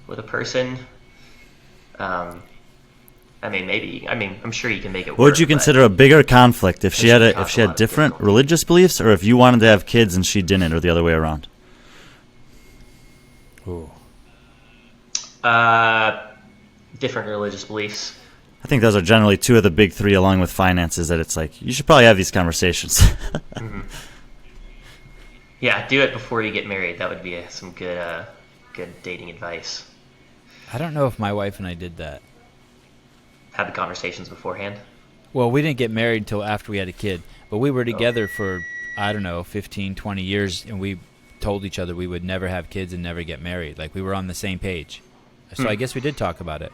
with a person, I'm sure you can make it work. What would you consider a bigger conflict if she had different religious beliefs, or if you wanted to have kids and she didn't, or the other way around? Ooh. Different religious beliefs. I think those are generally two of the big three, along with finances, that it's like, you should probably have these conversations. Mm-hmm. Yeah, do it before you get married. That would be some good dating advice. I don't know if my wife and I did that. Have the conversations beforehand? Well, we didn't get married until after we had a kid, but we were together for, 15, 20 years, and we told each other we would never have kids and never get married. Like, we were on the same page. So I guess we did talk about it.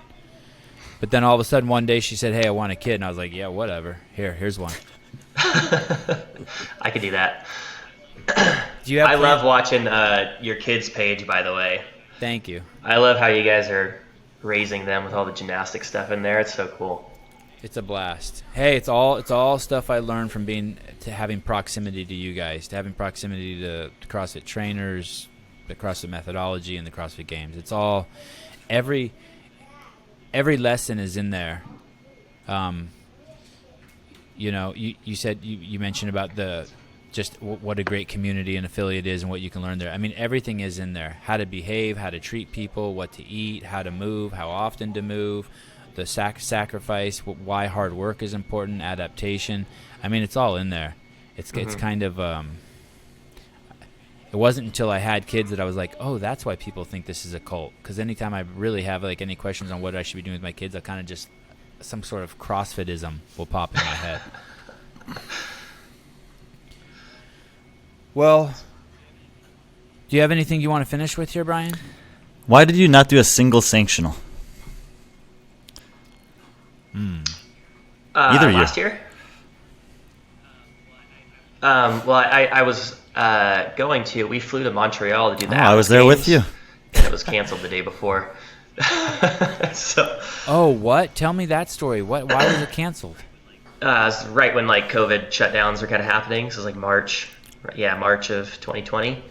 But then all of a sudden one day she said, hey, I want a kid. And I was like, yeah, whatever. Here's one. I could do that. I love watching your kids' page, by the way. Thank you. I love how you guys are raising them with all the gymnastic stuff in there. It's so cool. It's a blast. Hey, it's all stuff I learned from having proximity to you guys, to having proximity to CrossFit trainers, the CrossFit methodology, and the CrossFit Games. It's all every lesson is in there. You said you mentioned about what a great community and affiliate is and what you can learn there. I mean, everything is in there. How to behave, how to treat people, what to eat, how to move, how often to move, the sacrifice, why hard work is important, adaptation. I mean, it's all in there. It's kind of it wasn't until I had kids that I was like, oh, that's why people think this is a cult. Because anytime I really have like any questions on what I should be doing with my kids, I kind of just some sort of CrossFitism will pop in my head. Well, do you have anything you want to finish with here, Brian? Why did you not do a single sanctional? Either last year? Well, I was going to. We flew to Montreal to do that. I was there with you. And it was canceled the day before. So. Oh, what? Tell me that story. Why was it canceled? It was right when like COVID shutdowns were kind of happening. So it was like March of 2020.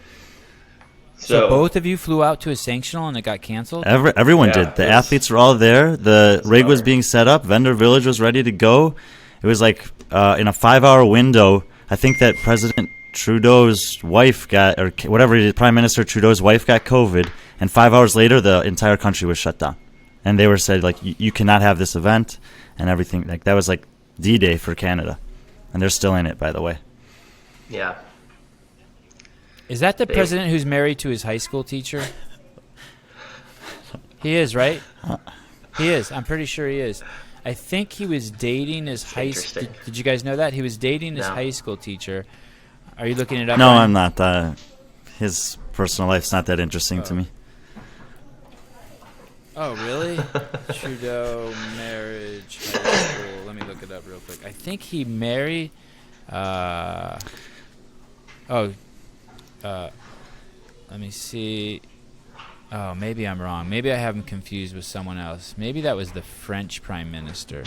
So both of you flew out to a sanctional and it got canceled? Everyone Yeah, did. The it was- athletes were all there. The rig was bummer. being set up. Vendor Village was ready to go. It was like in a 5-hour window. I think that President Trudeau's wife got, or whatever it is, Prime Minister Trudeau's wife got COVID, and 5 hours later, the entire country was shut down. And they were said, like, you cannot have this event and everything. Like, that was like D-Day for Canada. And they're still in it, by the way. Yeah. Is that the Dave. president who's married to his high school teacher? He is, right? He is. I'm pretty sure he is. I think he was dating his high school. Interesting. Did you guys know that? He was dating his No. high school teacher. Are you looking it up? No, Ryan? I'm not. His personal life's not that interesting to me. Oh, really? Trudeau marriage high school. Let me look it up real quick. I think he married. Let me see. Oh, maybe I'm wrong. Maybe I have him confused with someone else. Maybe that was the French Prime Minister.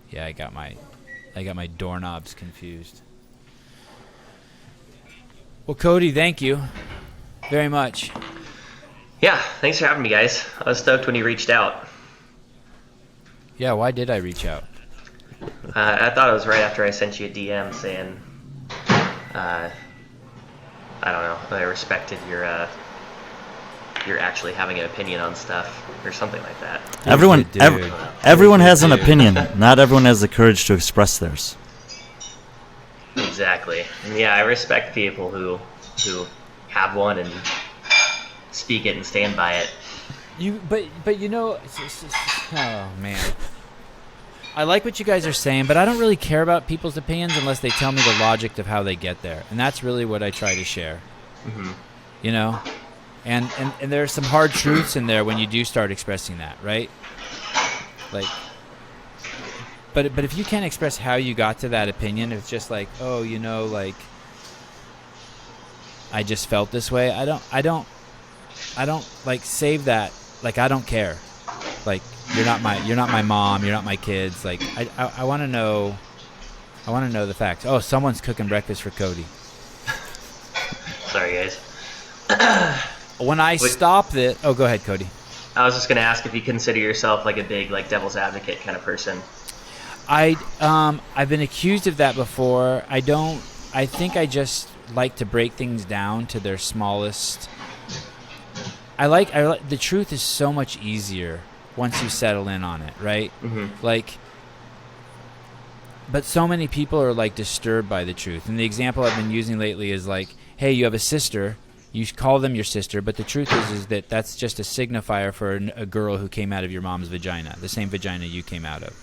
Yeah, I got my doorknobs confused. Well, Cody, thank you very much. Yeah, thanks for having me, guys. I was stoked when you reached out. Yeah, why did I reach out? I thought it was right after I sent you a DM saying, I don't know, I respected your actually having an opinion on stuff or something like that. Everyone, Dude. everyone has an opinion. Not everyone has the courage to express theirs. Exactly. And yeah, I respect people who have one and speak it and stand by it. But you know, oh man, I like what you guys are saying, but I don't really care about people's opinions unless they tell me the logic of how they get there, and that's really what I try to share. Mm-hmm. You know, and there are some hard truths in there when you do start expressing that, right? Like, but if you can't express how you got to that opinion, if it's just like, oh, you know, like I just felt this way. I don't like save that. Like, I don't care. Like, you're not my mom. You're not my kids. Like, I want to know. I want to know the facts. Oh, someone's cooking breakfast for Cody. Sorry, guys. When I stop it, oh, go ahead, Cody. I was just gonna ask if you consider yourself like a big like devil's advocate kind of person. I've been accused of that before. I don't. I think I just like to break things down to their smallest. I like the truth is so much easier once you settle in on it, right? Mm-hmm. Like, but so many people are like disturbed by the truth. And the example I've been using lately is like, hey, you have a sister. You call them your sister, but the truth is that that's just a signifier for a girl who came out of your mom's vagina, the same vagina you came out of.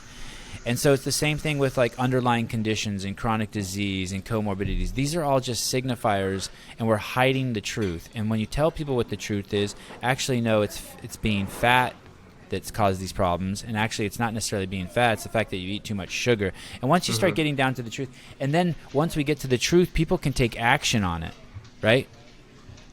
And so it's the same thing with like underlying conditions and chronic disease and comorbidities. These are all just signifiers, and we're hiding the truth. And when you tell people what the truth is, actually no, it's being fat that's caused these problems. And actually it's not necessarily being fat, it's the fact that you eat too much sugar. And once you start getting down to the truth, and then once we get to the truth, people can take action on it, right?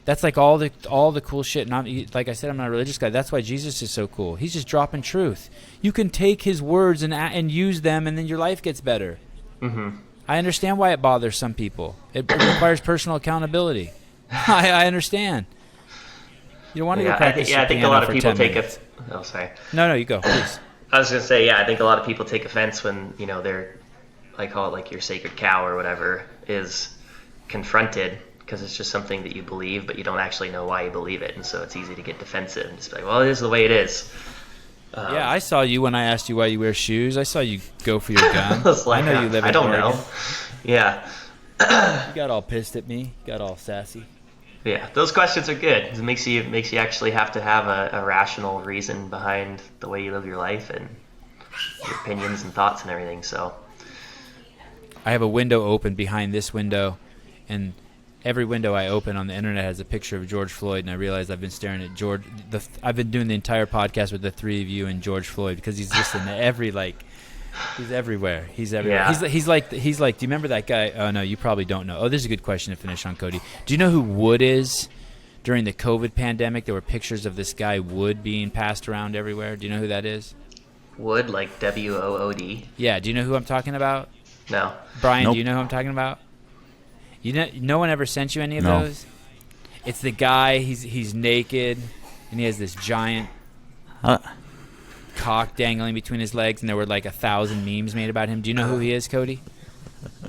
That's like all the cool shit. And like I said, I'm not a religious guy. That's why Jesus is so cool. He's just dropping truth. You can take his words and use them, and then your life gets better. Mm-hmm. I understand why it bothers some people. It requires personal accountability. I understand. You don't want to go practice. I think a lot of people take it. Oh, sorry. No, you go, please. I was gonna say, I think a lot of people take offense when they're, I call it like your sacred cow or whatever, is confronted. Because it's just something that you believe, but you don't actually know why you believe it, and so it's easy to get defensive and just be like, well, it is the way it is. Yeah, I saw you when I asked you why you wear shoes. I saw you go for your gun. Like, I know you live in I don't Oregon. know. Yeah. You got all pissed at me. Got all sassy. Yeah, those questions are good. It makes you actually have to have a rational reason behind the way you live your life and your opinions and thoughts and everything. So I have a window open behind this window, and every window I open on the internet has a picture of George Floyd, and I realize I've been staring at George. I've been doing the entire podcast with the three of you and George Floyd because he's just in every he's everywhere. He's everywhere. Yeah. He's like. Do you remember that guy? Oh no, you probably don't know. Oh, this is a good question to finish on, Cody. Do you know who Wood is? During the COVID pandemic, there were pictures of this guy Wood being passed around everywhere. Do you know who that is? Wood, like WOOD? Yeah. Do you know who I'm talking about? No. Brian, Nope. Do you know who I'm talking about? No one ever sent you any of No. those? It's the guy. He's naked, and he has this giant Huh? cock dangling between his legs, and there were like 1,000 memes made about him. Do you know who he is, Cody?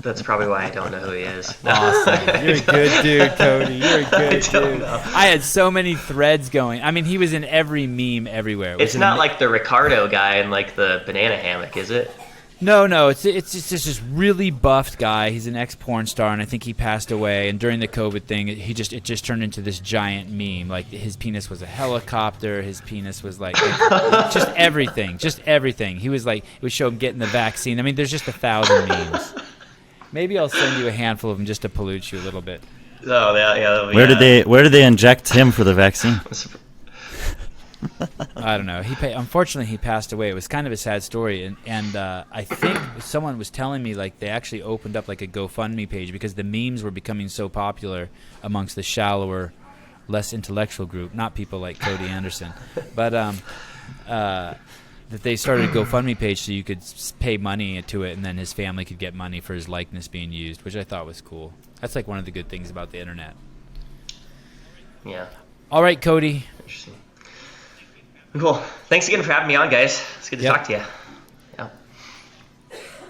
That's probably why I don't know who he is. Awesome. You're a good dude, Cody. You're a good dude. know. I had so many threads going. I mean, he was in every meme everywhere. It was It's not like the Ricardo guy in like the banana hammock, is it? No. It's just this really buffed guy. He's an ex-porn star, and I think he passed away. And during the COVID thing, it just turned into this giant meme. Like his penis was a helicopter. His penis was like just everything. He was like, it would show him getting the vaccine. I mean, there's just 1,000 memes. Maybe I'll send you a handful of them just to pollute you a little bit. Oh, yeah. Where did they inject him for the vaccine? I don't know. Unfortunately, he passed away. It was kind of a sad story, and I think someone was telling me like they actually opened up like a GoFundMe page because the memes were becoming so popular amongst the shallower, less intellectual group, not people like Cody Anderson, but that they started a GoFundMe page so you could pay money to it, and then his family could get money for his likeness being used, which I thought was cool. That's like one of the good things about the internet. Yeah. All right, Cody. Interesting. Cool. Thanks again for having me on, guys. It's good to Yep. talk to you.